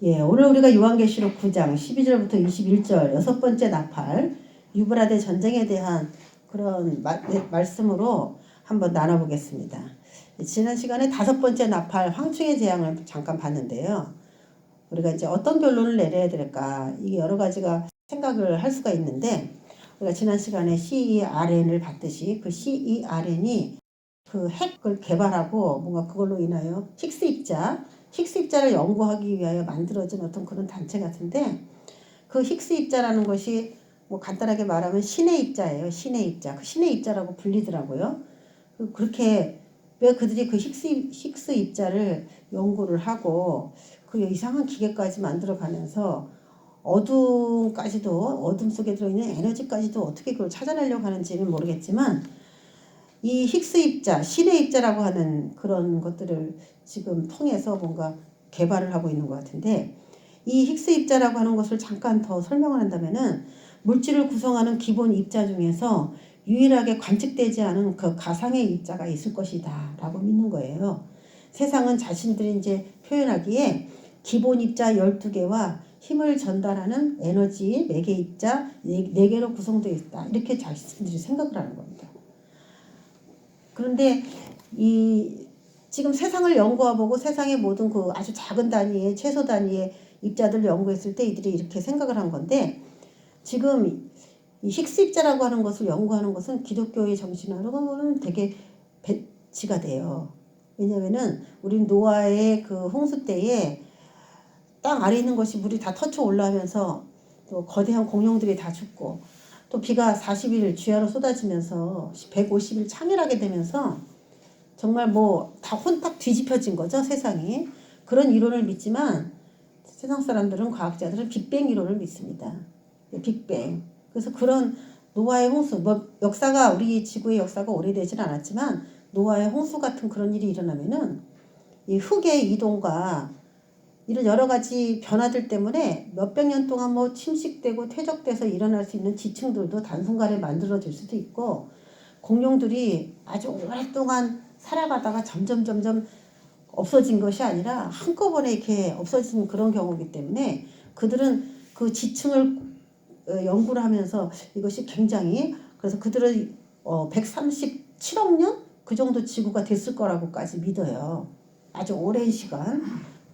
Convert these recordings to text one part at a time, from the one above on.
예, 오늘 우리가 요한계시록 9장 12절부터 21절 여섯 번째 나팔 유브라데 전쟁에 대한 그런 말씀으로 한번 나눠보겠습니다. 지난 시간에 다섯 번째 나팔 황충의 재앙을 잠깐 봤는데요. 우리가 이제 어떤 결론을 내려야 될까, 이게 여러 가지가 생각을 할 수가 있는데, 우리가 지난 시간에 CERN을 봤듯이 그 CERN이 그 핵을 개발하고 뭔가 그걸로 인하여 힉스 입자를 연구하기 위하여 만들어진 어떤 그런 단체 같은데, 그 힉스 입자라는 것이 뭐 간단하게 말하면 신의 입자예요. 신의 입자. 그 신의 입자라고 불리더라고요. 그렇게 왜 그들이 그 힉스 입자를 연구를 하고 그 이상한 기계까지 만들어가면서 어둠 속에 들어있는 에너지까지도 어떻게 그걸 찾아내려고 하는지는 모르겠지만, 이 힉스 입자, 신의 입자라고 하는 그런 것들을 지금 통해서 뭔가 개발을 하고 있는 것 같은데, 이 힉스 입자라고 하는 것을 잠깐 더 설명을 한다면은, 물질을 구성하는 기본 입자 중에서 유일하게 관측되지 않은 그 가상의 입자가 있을 것이다 라고 믿는 거예요. 세상은 자신들이 이제 표현하기에 기본 입자 12개와 힘을 전달하는 에너지 매개 입자 4개로 구성되어 있다, 이렇게 자신들이 생각을 하는 겁니다. 그런데 지금 세상을 연구해보고 세상의 모든 그 아주 작은 단위의 최소 단위의 입자들을 연구했을 때 이들이 이렇게 생각을 한 건데, 지금 이 힉스 입자라고 하는 것을 연구하는 것은 기독교의 정신으로는 되게 배치가 돼요. 왜냐면은 우린 노아의 그 홍수 때에 땅 아래 있는 것이 물이 다 터쳐 올라오면서 또 거대한 공룡들이 다 죽고, 또 비가 40일 주야로 쏟아지면서 150일 창일하게 되면서 정말 뭐 다 혼탁 뒤집혀진 거죠, 세상이. 그런 이론을 믿지만 세상 사람들은, 과학자들은 빅뱅 이론을 믿습니다. 빅뱅. 그래서 그런 노아의 홍수, 뭐 역사가, 우리 지구의 역사가 오래되진 않았지만 노아의 홍수 같은 그런 일이 일어나면은 이 흙의 이동과 이런 여러 가지 변화들 때문에 몇백 년 동안 뭐 침식되고 퇴적돼서 일어날 수 있는 지층들도 단순간에 만들어질 수도 있고, 공룡들이 아주 오랫동안 살아가다가 점점 없어진 것이 아니라 한꺼번에 이렇게 없어진 그런 경우이기 때문에, 그들은 그 지층을 연구를 하면서 이것이 굉장히, 그래서 그들은 137억 년? 그 정도 지구가 됐을 거라고까지 믿어요. 아주 오랜 시간.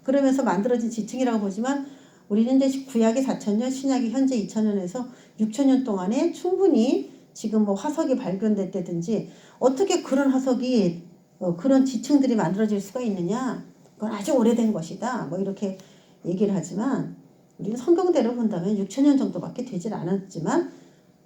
그러면서 만들어진 지층이라고 보지만, 우리는 이제 구약이 4,000년, 신약이 현재 2,000년에서 6,000년 동안에 충분히 지금 뭐 화석이 발견됐다든지 어떻게 그런 화석이 그런 지층들이 만들어질 수가 있느냐, 그건 아주 오래된 것이다, 뭐 이렇게 얘기를 하지만, 우리는 성경대로 본다면 6,000년 정도밖에 되질 않았지만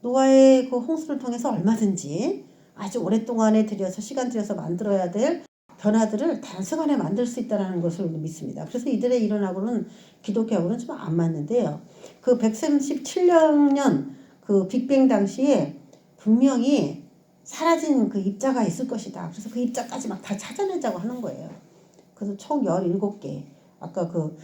노아의 그 홍수를 통해서 얼마든지 아주 오랫동안에 시간 들여서 만들어야 될 변화들을 단순간에 만들 수 있다는 것을 믿습니다. 그래서 이들의 이론하고는, 기독교하고는 좀 안 맞는데요. 그 137년 그 빅뱅 당시에 분명히 사라진 그 입자가 있을 것이다. 그래서 그 입자까지 막 다 찾아내자고 하는 거예요. 그래서 총 17개. 아까 그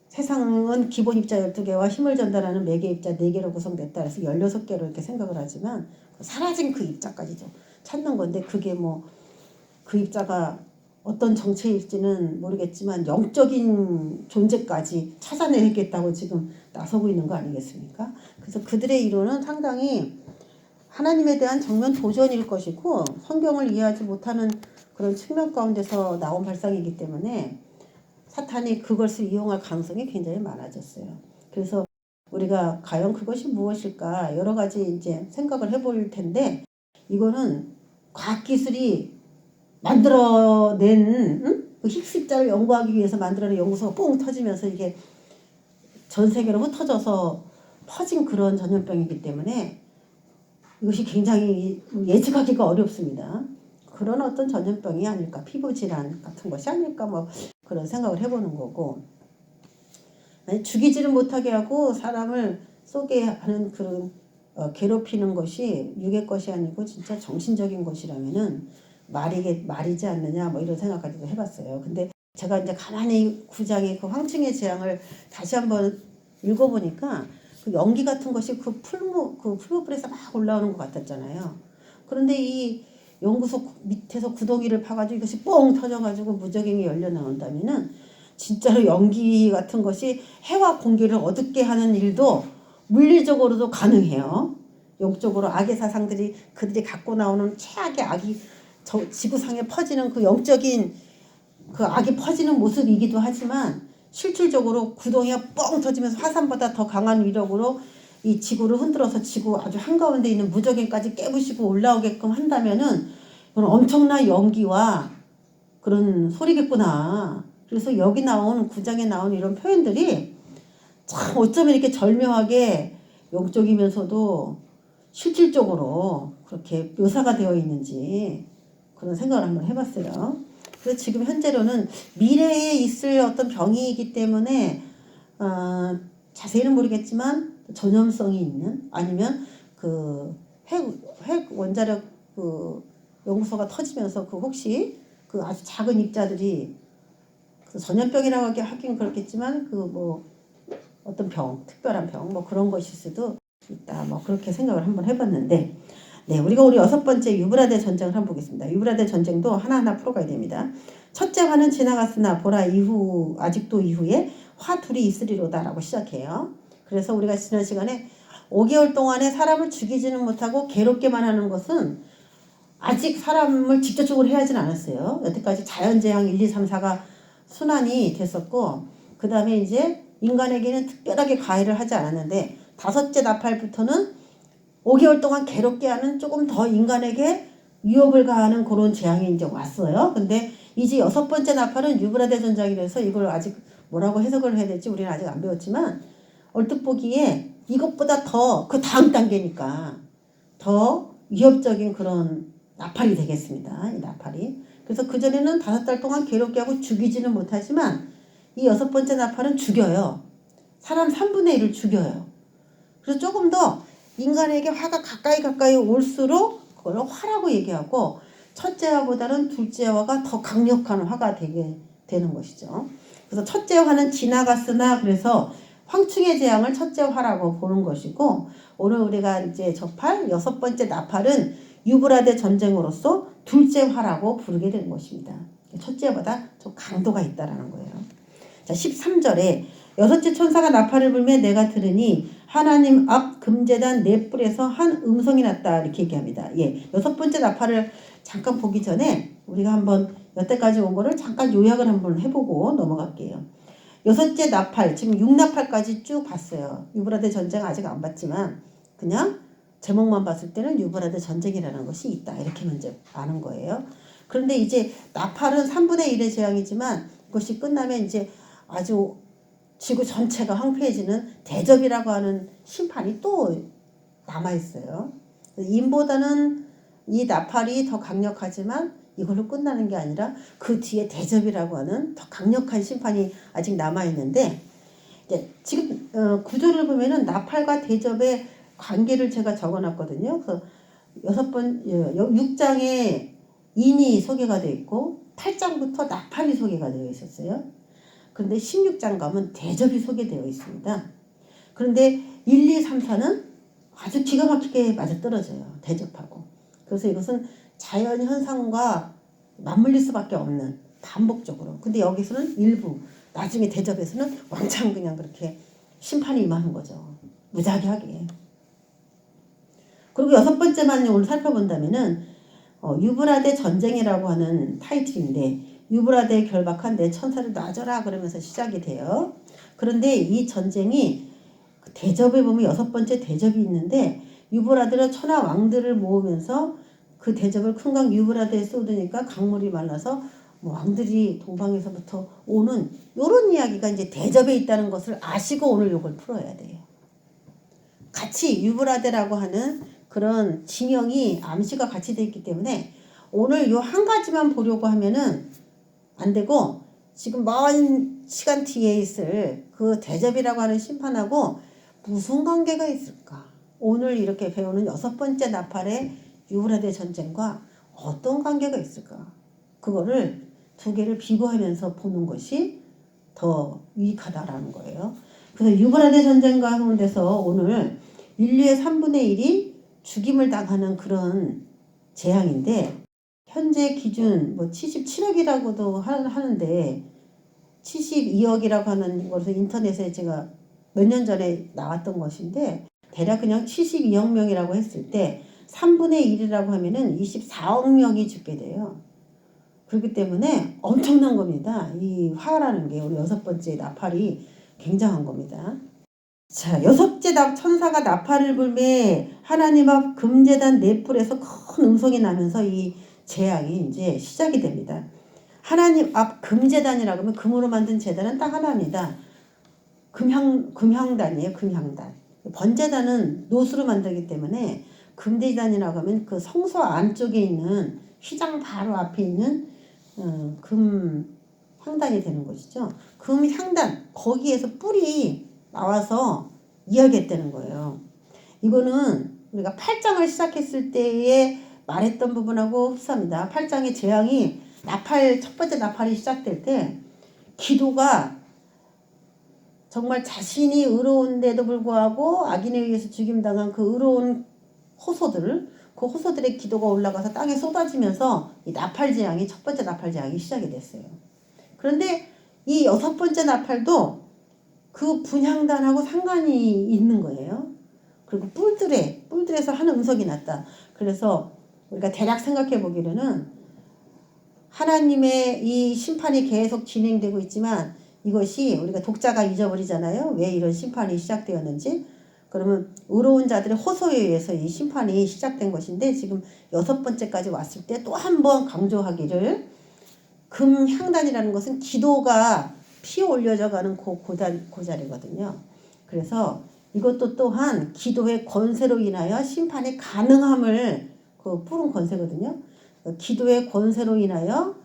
세상은 기본 입자 12개와 힘을 전달하는 매개 입자 4개로 구성됐다. 그래서 16개로 이렇게 생각을 하지만, 사라진 그 입자까지도 찾는 건데, 그게 뭐 그 입자가 어떤 정체일지는 모르겠지만 영적인 존재까지 찾아내겠다고 지금 나서고 있는 거 아니겠습니까? 그래서 그들의 이론은 상당히 하나님에 대한 정면 도전일 것이고, 성경을 이해하지 못하는 그런 측면 가운데서 나온 발상이기 때문에 사탄이 그것을 이용할 가능성이 굉장히 많아졌어요. 그래서 우리가 과연 그것이 무엇일까 여러 가지 이제 생각을 해볼 텐데, 이거는 과학기술이 만들어낸 그 힉스 입자를 연구하기 위해서 만들어낸 연구소가 뽕 터지면서 이게 전 세계로 흩어져서 퍼진 그런 전염병이기 때문에 이것이 굉장히 예측하기가 어렵습니다. 그런 어떤 전염병이 아닐까, 피부질환 같은 것이 아닐까, 뭐 그런 생각을 해보는 거고, 죽이지를 못하게 하고 사람을 쏘게 하는 그런 괴롭히는 것이 육의 것이 아니고 진짜 정신적인 것이라면은 말이지 않느냐, 뭐 이런 생각까지도 해봤어요. 근데 제가 이제 가만히 9장의 그 황충의 재앙을 다시 한번 읽어보니까 그 연기 같은 것이 그 풀무불에서 막 올라오는 것 같았잖아요. 그런데 이 연구소 밑에서 구덩이를 파가지고 이것이 뻥 터져가지고 무적행이 열려 나온다면은 진짜로 연기 같은 것이 해와 공기를 어둡게 하는 일도 물리적으로도 가능해요. 영적으로 악의 사상들이 그들이 갖고 나오는 최악의 악이 저 지구상에 퍼지는 그 영적인 그 악이 퍼지는 모습이기도 하지만 실질적으로 구덩이가 뻥 터지면서 화산보다 더 강한 위력으로 이 지구를 흔들어서 지구 아주 한가운데 있는 무적인까지 깨부시고 올라오게끔 한다면은 그건 엄청난 연기와 그런 소리겠구나. 그래서 여기 나온 구장에 나온 이런 표현들이 참 어쩌면 이렇게 절묘하게 영적이면서도 실질적으로 그렇게 묘사가 되어 있는지 그런 생각을 한번 해봤어요. 그래서 지금 현재로는 미래에 있을 어떤 병이기 때문에 자세히는 모르겠지만 전염성이 있는 아니면 그 핵 원자력 그 연구소가 터지면서 그 혹시 그 아주 작은 입자들이 그 전염병이라고 하긴 그렇겠지만 그 뭐 어떤 병, 특별한 병 뭐 그런 것일 수도 있다. 뭐 그렇게 생각을 한번 해봤는데 네, 우리가 우리 6번째 유브라데 전쟁을 한번 보겠습니다. 유브라데 전쟁도 하나하나 풀어가야 됩니다. 첫째 화는 지나갔으나 보라 이후 아직도 이후에 화 둘이 있으리로다라고 시작해요. 그래서 우리가 지난 시간에 5개월 동안에 사람을 죽이지는 못하고 괴롭게만 하는 것은 아직 사람을 직접적으로 해야지는 않았어요. 여태까지 자연재앙 1, 2, 3, 4가 순환이 됐었고 그 다음에 이제 인간에게는 특별하게 가해를 하지 않았는데 다섯째 나팔부터는 5개월 동안 괴롭게 하는 조금 더 인간에게 위협을 가하는 그런 재앙이 이제 왔어요. 근데 이제 6번째 나팔은 유브라데 전쟁이라서 이걸 아직 뭐라고 해석을 해야 될지 우리는 아직 안 배웠지만 얼뜻 보기에 이것보다 더 그 다음 단계니까 더 위협적인 그런 나팔이 되겠습니다. 이 나팔이. 그래서 그전에는 5달 동안 괴롭게 하고 죽이지는 못하지만 이 6번째 나팔은 죽여요. 사람 3분의 1을 죽여요. 그래서 조금 더 인간에게 화가 가까이 올수록 그걸 화라고 얘기하고 첫째 화보다는 둘째 화가 더 강력한 화가 되게 되는 것이죠. 그래서 첫째 화는 지나갔으나 그래서 황충의 재앙을 첫째 화라고 보는 것이고 오늘 우리가 이제 접할 6번째 나팔은 유브라데 전쟁으로서 둘째 화라고 부르게 된 것입니다. 첫째보다 좀 강도가 있다라는 거예요. 자, 13절에 여섯째 천사가 나팔을 불며 내가 들으니 하나님 앞 금제단 네 뿔에서 한 음성이 났다 이렇게 얘기합니다. 예, 6번째 나팔을 잠깐 보기 전에 우리가 한번 여태까지 온 거를 잠깐 요약을 한번 해보고 넘어갈게요. 6째 나팔, 지금 6나팔까지 쭉 봤어요. 유브라데 전쟁 아직 안 봤지만 그냥 제목만 봤을 때는 유브라데 전쟁이라는 것이 있다 이렇게 먼저 아는 거예요. 그런데 이제 나팔은 3분의 1의 재앙이지만 그것이 끝나면 이제 아주 지구 전체가 황폐해지는 대접이라고 하는 심판이 또 남아있어요. 인보다는 이 나팔이 더 강력하지만 이걸로 끝나는 게 아니라 그 뒤에 대접이라고 하는 더 강력한 심판이 아직 남아있는데 지금 구조를 보면은 나팔과 대접의 관계를 제가 적어놨거든요. 그래서 6장에 인이 소개가 되어 있고 8장부터 나팔이 소개가 되어 있었어요. 그런데 16장 가면 대접이 소개되어 있습니다. 그런데 1, 2, 3, 4는 아주 기가 막히게 맞아떨어져요. 대접하고. 그래서 이것은 자연현상과 맞물릴 수밖에 없는 반복적으로. 근데 여기서는 일부 나중에 대접에서는 왕창 그냥 그렇게 심판이 임하는 거죠. 무작위하게. 그리고 6번째만 오늘 살펴본다면은 유브라데 전쟁이라고 하는 타이틀인데 유브라데에 결박한 내 천사를 놔줘라 그러면서 시작이 돼요. 그런데 이 전쟁이 대접에 보면 6번째 대접이 있는데 유브라데는 천하 왕들을 모으면서 그 대접을 큰 강 유브라데에 쏟으니까 강물이 말라서 뭐 왕들이 동방에서부터 오는 이런 이야기가 이제 대접에 있다는 것을 아시고 오늘 이걸 풀어야 돼요. 같이 유브라데라고 하는 그런 진영이 암시가 같이 되어 있기 때문에 오늘 요 한 가지만 보려고 하면은 안 되고 지금 먼 시간 뒤에 있을 그 대접이라고 하는 심판하고 무슨 관계가 있을까? 오늘 이렇게 배우는 6번째 나팔의 유브라데 전쟁과 어떤 관계가 있을까? 그거를 두 개를 비교하면서 보는 것이 더 유익하다라는 거예요. 그래서 유브라데 전쟁 가운데서 오늘 인류의 3분의 1이 죽임을 당하는 그런 재앙인데 현재 기준 뭐 77억이라고도 하는데 72억이라고 하는 것을 인터넷에 제가 몇 년 전에 나왔던 것인데 대략 그냥 72억 명이라고 했을 때 3분의 1이라고 하면은 24억 명이 죽게 돼요. 그렇기 때문에 엄청난 겁니다. 이 화라는 게 우리 여섯 번째 나팔이 굉장한 겁니다. 자, 여섯째 천사가 나팔을 불매 하나님 앞 금제단 네 뿔에서 큰 음성이 나면서 이 재앙이 이제 시작이 됩니다. 하나님 앞 금제단이라고 하면 금으로 만든 제단은 딱 하나입니다. 금향단이에요. 금향단. 번제단은 노수로 만들기 때문에 금제단이라고 하면 그 성소 안쪽에 있는 휘장 바로 앞에 있는 금향단이 되는 것이죠. 금향단 거기에서 뿔이 나와서 이야기했다는 거예요. 이거는 우리가 8장을 시작했을 때에 말했던 부분하고 흡사합니다. 8장의 재앙이 첫 번째 나팔이 시작될 때 기도가 정말 자신이 의로운데도 불구하고 악인에 의해서 죽임당한 그 의로운 그 호소들의 기도가 올라가서 땅에 쏟아지면서 이 나팔 재앙이 첫 번째 나팔 재앙이 시작이 됐어요. 그런데 이 여섯 번째 나팔도 그 분향단하고 상관이 있는 거예요. 그리고 뿔들에서 한 음성이 났다. 그래서 우리가 대략 생각해 보기로는 하나님의 이 심판이 계속 진행되고 있지만 이것이 우리가 독자가 잊어버리잖아요. 왜 이런 심판이 시작되었는지. 그러면 의로운 자들의 호소에 의해서 이 심판이 시작된 것인데 지금 여섯 번째까지 왔을 때 또 한 번 강조하기를 금향단이라는 것은 기도가 피 올려져 가는 그 자리거든요. 그래서 이것도 또한 기도의 권세로 인하여 심판이 가능함을 그 푸른 권세거든요. 기도의 권세로 인하여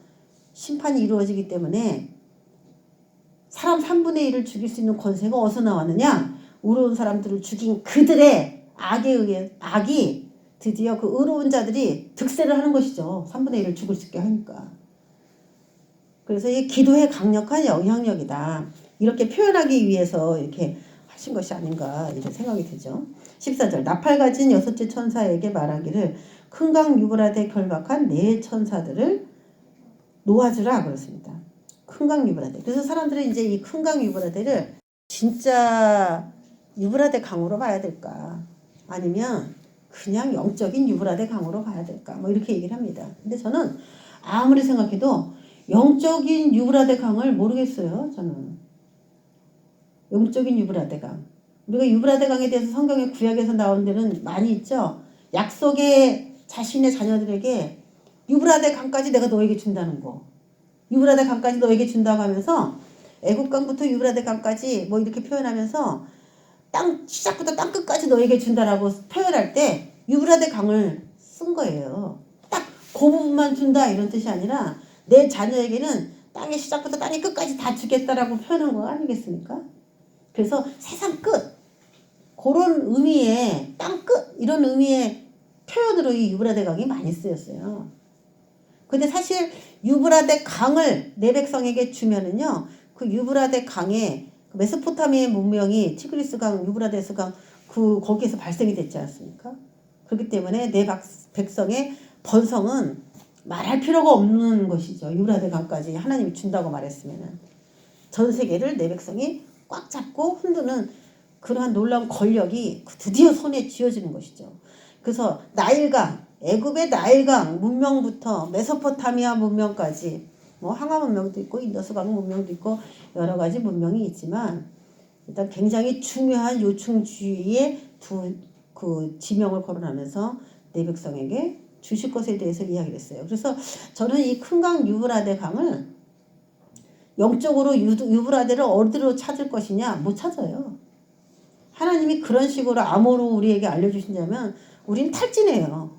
심판이 이루어지기 때문에 사람 3분의 1을 죽일 수 있는 권세가 어디서 나왔느냐? 의로운 사람들을 죽인 그들의 악이 드디어 그 의로운 자들이 득세를 하는 것이죠. 3분의 1을 죽을 수 있게 하니까. 그래서 이 기도의 강력한 영향력이다. 이렇게 표현하기 위해서 이렇게 하신 것이 아닌가 이런 생각이 들죠. 14절 나팔 가진 여섯째 천사에게 말하기를 큰 강 유브라데 결박한 네 천사들을 놓아주라 그렇습니다. 큰 강 유브라데. 그래서 사람들은 이제 이 큰 강 유브라데를 진짜 유브라데 강으로 봐야 될까? 아니면 그냥 영적인 유브라데 강으로 봐야 될까? 뭐 이렇게 얘기를 합니다. 근데 저는 아무리 생각해도 영적인 유브라데 강을 모르겠어요. 저는. 영적인 유브라데 강. 우리가 유브라데 강에 대해서 성경의 구약에서 나온 데는 많이 있죠. 약속의 자신의 자녀들에게 유브라데 강까지 내가 너에게 준다는 거. 유브라데 강까지 너에게 준다고 하면서 애국강부터 유브라데 강까지 뭐 이렇게 표현하면서 땅 시작부터 땅 끝까지 너에게 준다라고 표현할 때 유브라데 강을 쓴 거예요. 딱 그 부분만 준다 이런 뜻이 아니라 내 자녀에게는 땅의 시작부터 땅의 끝까지 다 주겠다라고 표현한 거 아니겠습니까? 그래서 세상 끝 그런 의미의 땅 끝 이런 의미의 표현으로 이 유브라데 강이 많이 쓰였어요. 근데 사실 유브라데 강을 내 백성에게 주면은요 그 유브라데 강에 메소포타미아의 문명이 티그리스 강, 유브라데스 강 거기에서 발생이 됐지 않습니까? 그렇기 때문에 내 백성의 번성은 말할 필요가 없는 것이죠. 유브라데 강까지 하나님이 준다고 말했으면은 전 세계를 내 백성이 꽉 잡고 흔드는 그러한 놀라운 권력이 드디어 손에 쥐어지는 것이죠. 그래서 나일강, 애굽의 나일강 문명부터 메소포타미아 문명까지 뭐 항아 문명도 있고 인더스강 문명도 있고 여러 가지 문명이 있지만 일단 굉장히 중요한 요충지의 그 지명을 거론하면서 내 백성에게 주실 것에 대해서 이야기를 했어요. 그래서 저는 이 큰 강 유브라데 강을 영적으로 유브라데를 어디로 찾을 것이냐? 못 찾아요. 하나님이 그런 식으로 암호로 우리에게 알려주신다면 우린 탈진해요.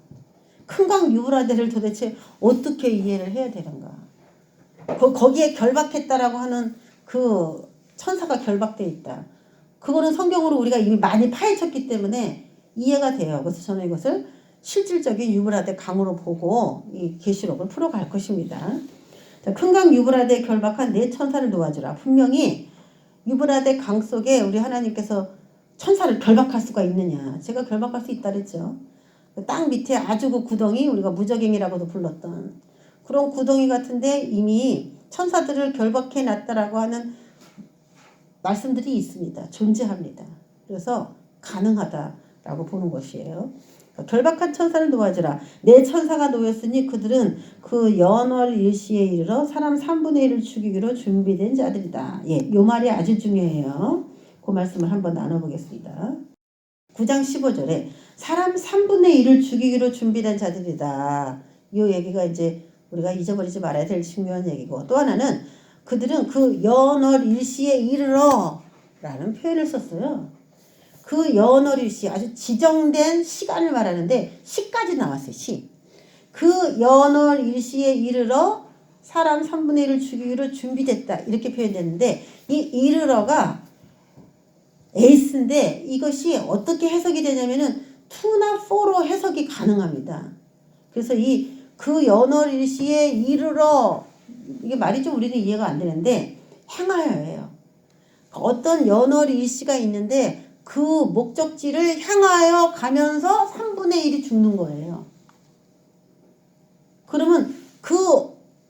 큰 강 유브라데를 도대체 어떻게 이해를 해야 되는가? 거기에 결박했다라고 하는 그 천사가 결박되어 있다. 그거는 성경으로 우리가 이미 많이 파헤쳤기 때문에 이해가 돼요. 그래서 저는 이것을 실질적인 유브라데 강으로 보고 이 계시록을 풀어갈 것입니다. 큰 강 유브라데에 결박한 네 천사를 놓아주라. 분명히 유브라데 강 속에 우리 하나님께서 천사를 결박할 수가 있느냐. 제가 결박할 수 있다 그랬죠. 땅 밑에 아주 그 구덩이 우리가 무저갱이라고도 불렀던 그런 구덩이 같은데 이미 천사들을 결박해 놨다라고 하는 말씀들이 있습니다. 존재합니다. 그래서 가능하다라고 보는 것이에요. 결박한 천사를 놓아주라. 내 천사가 놓였으니 그들은 그 연월 일시에 이르러 사람 3분의 1을 죽이기로 준비된 자들이다. 예, 요 말이 아주 중요해요. 그 말씀을 한번 나눠보겠습니다. 9장 15절에 사람 3분의 1을 죽이기로 준비된 자들이다. 이 얘기가 이제 우리가 잊어버리지 말아야 될 중요한 얘기고, 또 하나는 그들은 그 연월 일시에 이르러 라는 표현을 썼어요. 그 연월 일시, 아주 지정된 시간을 말하는데 시까지 나왔어요. 시. 그 연월 일시에 이르러 사람 3분의 1을 죽이기로 준비됐다, 이렇게 표현됐는데 이 이르러가 에이스인데 이것이 어떻게 해석이 되냐면은 to나 for로 해석이 가능합니다. 그래서 그 연월 일시에 이르러, 이게 말이 좀 우리는 이해가 안 되는데 향하여예요. 어떤 연월 일시가 있는데 그 목적지를 향하여 가면서 3분의 1이 죽는 거예요. 그러면 그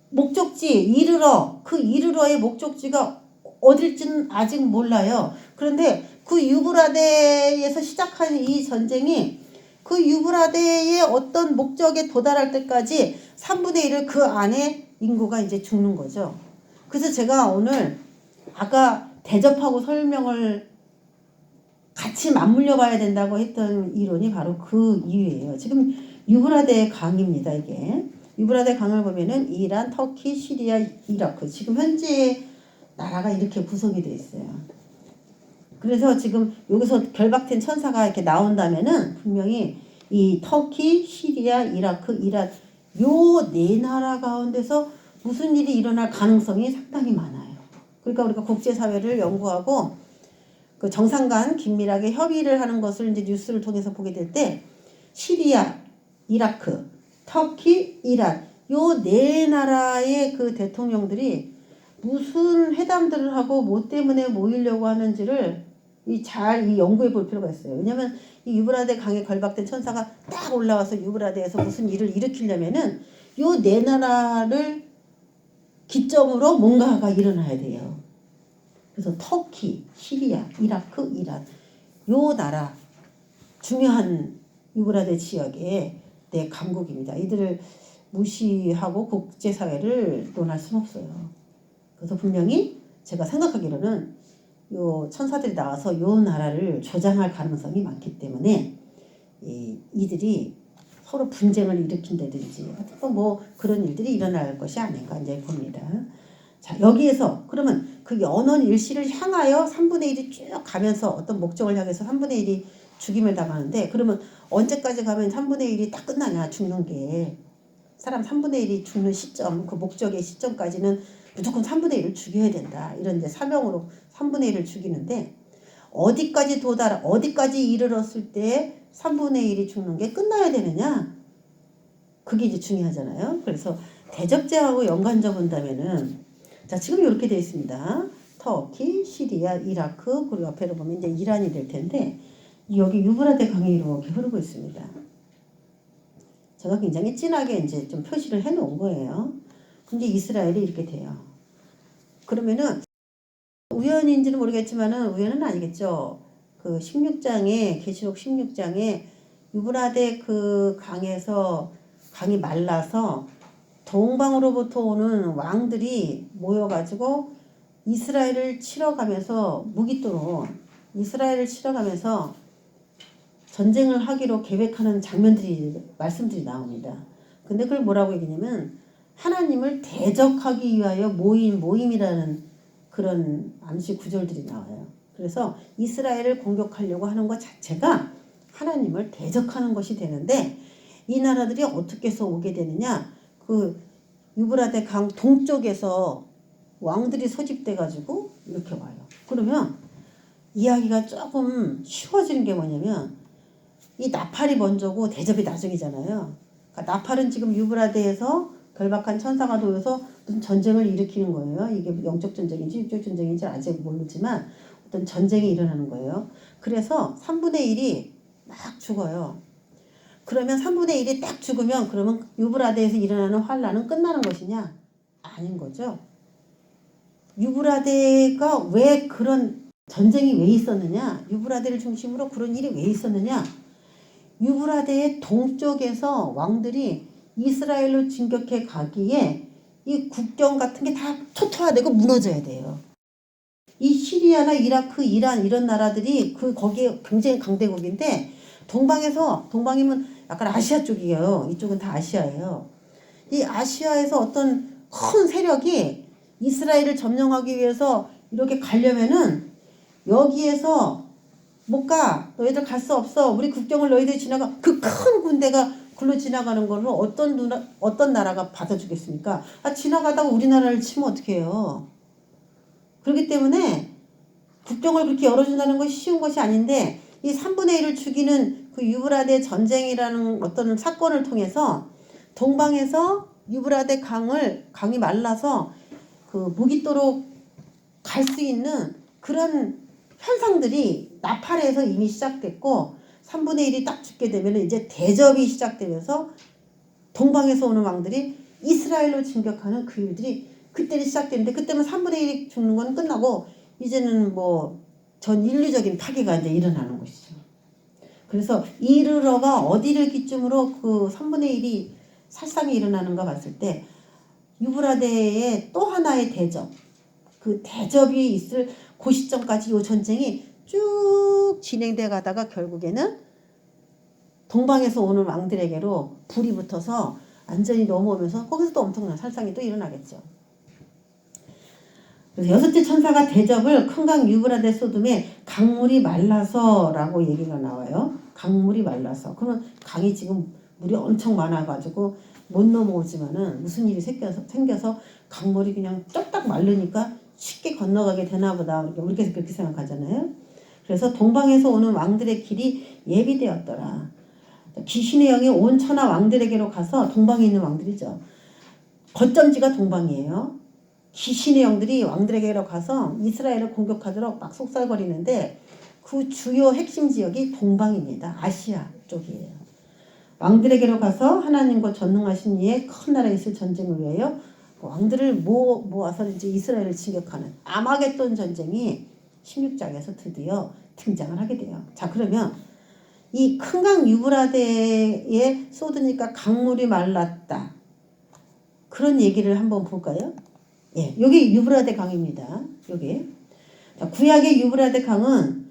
목적지 이르러, 그 이르러의 목적지가 어딜지는 아직 몰라요. 그런데 그 유브라데에서 시작한 이 전쟁이 그 유브라데의 어떤 목적에 도달할 때까지 3분의 1을 그 안에 인구가 이제 죽는 거죠. 그래서 제가 오늘 아까 대접하고 설명을 같이 맞물려 봐야 된다고 했던 이론이 바로 그 이유예요. 지금 유브라데 강입니다, 이게. 유브라데 강을 보면은 이란, 터키, 시리아, 이라크. 지금 현재 나라가 이렇게 구성이 되어 있어요. 그래서 지금 여기서 결박된 천사가 이렇게 나온다면은 분명히 이 터키, 시리아, 이라크, 이란 요 네 나라 가운데서 무슨 일이 일어날 가능성이 상당히 많아요. 그러니까 우리가 국제사회를 연구하고 그 정상 간 긴밀하게 협의를 하는 것을 이제 뉴스를 통해서 보게 될 때 시리아, 이라크, 터키, 이란 요 네 나라의 그 대통령들이 무슨 회담들을 하고 뭐 때문에 모이려고 하는지를 잘 연구해 볼 필요가 있어요. 왜냐면 이 유브라데 강에 결박된 천사가 딱 올라와서 유브라데에서 무슨 일을 일으키려면은 요 네 나라를 기점으로 뭔가가 일어나야 돼요. 그래서 터키, 시리아, 이라크, 이란 요 나라 중요한 유브라데 지역의 네 강국입니다. 이들을 무시하고 국제사회를 논할 수는 없어요. 그래서 분명히 제가 생각하기로는 요 천사들이 나와서 요 나라를 조장할 가능성이 많기 때문에 이들이 서로 분쟁을 일으킨다든지 뭐 그런 일들이 일어날 것이 아닌가 이제 봅니다. 자, 여기에서 그러면 그 연원 일시를 향하여 3분의 1이 쭉 가면서 어떤 목적을 향해서 3분의 1이 죽임을 당하는데, 그러면 언제까지 가면 3분의 1이 딱 끝나냐, 죽는 게. 사람 3분의 1이 죽는 시점, 그 목적의 시점까지는 무조건 3분의 1을 죽여야 된다. 이런 이제 사명으로 3분의 1을 죽이는데 어디까지 이르렀을 때 3분의 1이 죽는 게 끝나야 되느냐? 그게 이제 중요하잖아요. 그래서 대접제하고 연관져 본다면은 자, 지금 이렇게 되어 있습니다. 터키, 시리아, 이라크, 그리고 옆에로 보면 이제 이란이 될 텐데 여기 유브라데 강이 이렇게 흐르고 있습니다. 제가 굉장히 진하게 이제 좀 표시를 해 놓은 거예요. 근데 이스라엘이 이렇게 돼요. 그러면은 우연인지는 모르겠지만은 우연은 아니겠죠. 그 16장에 계시록 16장에 유브라데 그 강에서 강이 말라서 동방으로부터 오는 왕들이 모여가지고 이스라엘을 치러가면서 무기토로 이스라엘을 치러가면서 전쟁을 하기로 계획하는 말씀들이 나옵니다. 근데 그걸 뭐라고 얘기냐면 하나님을 대적하기 위하여 모임이라는 그런 암시 구절들이 나와요. 그래서 이스라엘을 공격하려고 하는 것 자체가 하나님을 대적하는 것이 되는데 이 나라들이 어떻게 해서 오게 되느냐? 그 유브라데 강 동쪽에서 왕들이 소집돼 가지고 이렇게 와요. 그러면 이야기가 조금 쉬워지는 게 뭐냐면 이 나팔이 먼저고 대접이 나중이잖아요. 그러니까 나팔은 지금 유브라데에서 결박한 천사가 놓여서 무슨 전쟁을 일으키는 거예요. 이게 영적 전쟁인지 육적 전쟁인지 아직 모르지만 어떤 전쟁이 일어나는 거예요. 그래서 3분의 1이 막 죽어요. 그러면 3분의 1이 딱 죽으면 그러면 유브라데에서 일어나는 환란은 끝나는 것이냐? 아닌 거죠. 유브라데가 왜 그런 전쟁이 왜 있었느냐? 유브라데를 중심으로 그런 일이 왜 있었느냐? 유브라데의 동쪽에서 왕들이 이스라엘로 진격해 가기에 이 국경 같은 게 다 토토화되고 무너져야 돼요. 이 시리아나 이라크, 이란 이런 나라들이 거기에 굉장히 강대국인데 동방이면 약간 아시아 쪽이에요. 이쪽은 다 아시아예요. 이 아시아에서 어떤 큰 세력이 이스라엘을 점령하기 위해서 이렇게 가려면은 여기에서 못 가. 너희들 갈 수 없어. 우리 국경을 너희들이 지나가. 그 큰 군대가 글로 지나가는 거를 어떤 나라가 받아주겠습니까? 지나가다가 우리나라를 치면 어떡해요. 그렇기 때문에 국경을 그렇게 열어준다는 것이 쉬운 것이 아닌데 이 3분의 1을 죽이는 그 유브라데 전쟁이라는 어떤 사건을 통해서 동방에서 유브라데 강이 말라서 그 무기토록 갈 수 있는 그런 현상들이 나팔에서 이미 시작됐고 3분의 1이 딱 죽게 되면 이제 대접이 시작되면서 동방에서 오는 왕들이 이스라엘로 진격하는 그 일들이 그때는 시작되는데 그때는 3분의 1이 죽는 건 끝나고 이제는 뭐 전 인류적인 파괴가 이제 일어나는 것이죠. 그래서 이르러가 어디를 기점으로 그 3분의 1이 살상이 일어나는가 봤을 때 유브라데의 또 하나의 대접, 그 대접이 있을 그 시점까지 이 전쟁이 쭉 진행돼 가다가 결국에는 동방에서 오는 왕들에게로 불이 붙어서 완전히 넘어오면서 거기서 또 엄청난 살상이 또 일어나겠죠. 그래서 여섯째 천사가 대접을 큰 강 유브라데 소돔에 강물이 말라서라고 얘기가 나와요. 강물이 말라서. 그러면 강이 지금 물이 엄청 많아가지고 못 넘어오지만은 무슨 일이 생겨서 강물이 그냥 쩍딱 마르니까 쉽게 건너가게 되나 보다. 우리가 그렇게 생각하잖아요. 그래서 동방에서 오는 왕들의 길이 예비되었더라. 귀신의 영이 온 천하 왕들에게로 가서 동방에 있는 왕들이죠. 거점지가 동방이에요. 귀신의 영들이 왕들에게로 가서 이스라엘을 공격하도록 막 속살거리는데 그 주요 핵심 지역이 동방입니다. 아시아 쪽이에요. 왕들에게로 가서 하나님과 전능하신 이의 큰 나라에 있을 전쟁을 위하여 왕들을 모아서 이제 이스라엘을 진격하는 아마겟돈 전쟁이 16장에서 드디어 등장을 하게 돼요. 자, 그러면 이 큰 강 유브라데에 쏟으니까 강물이 말랐다. 그런 얘기를 한번 볼까요? 예, 여기 유브라데 강입니다. 여기. 자, 구약의 유브라데 강은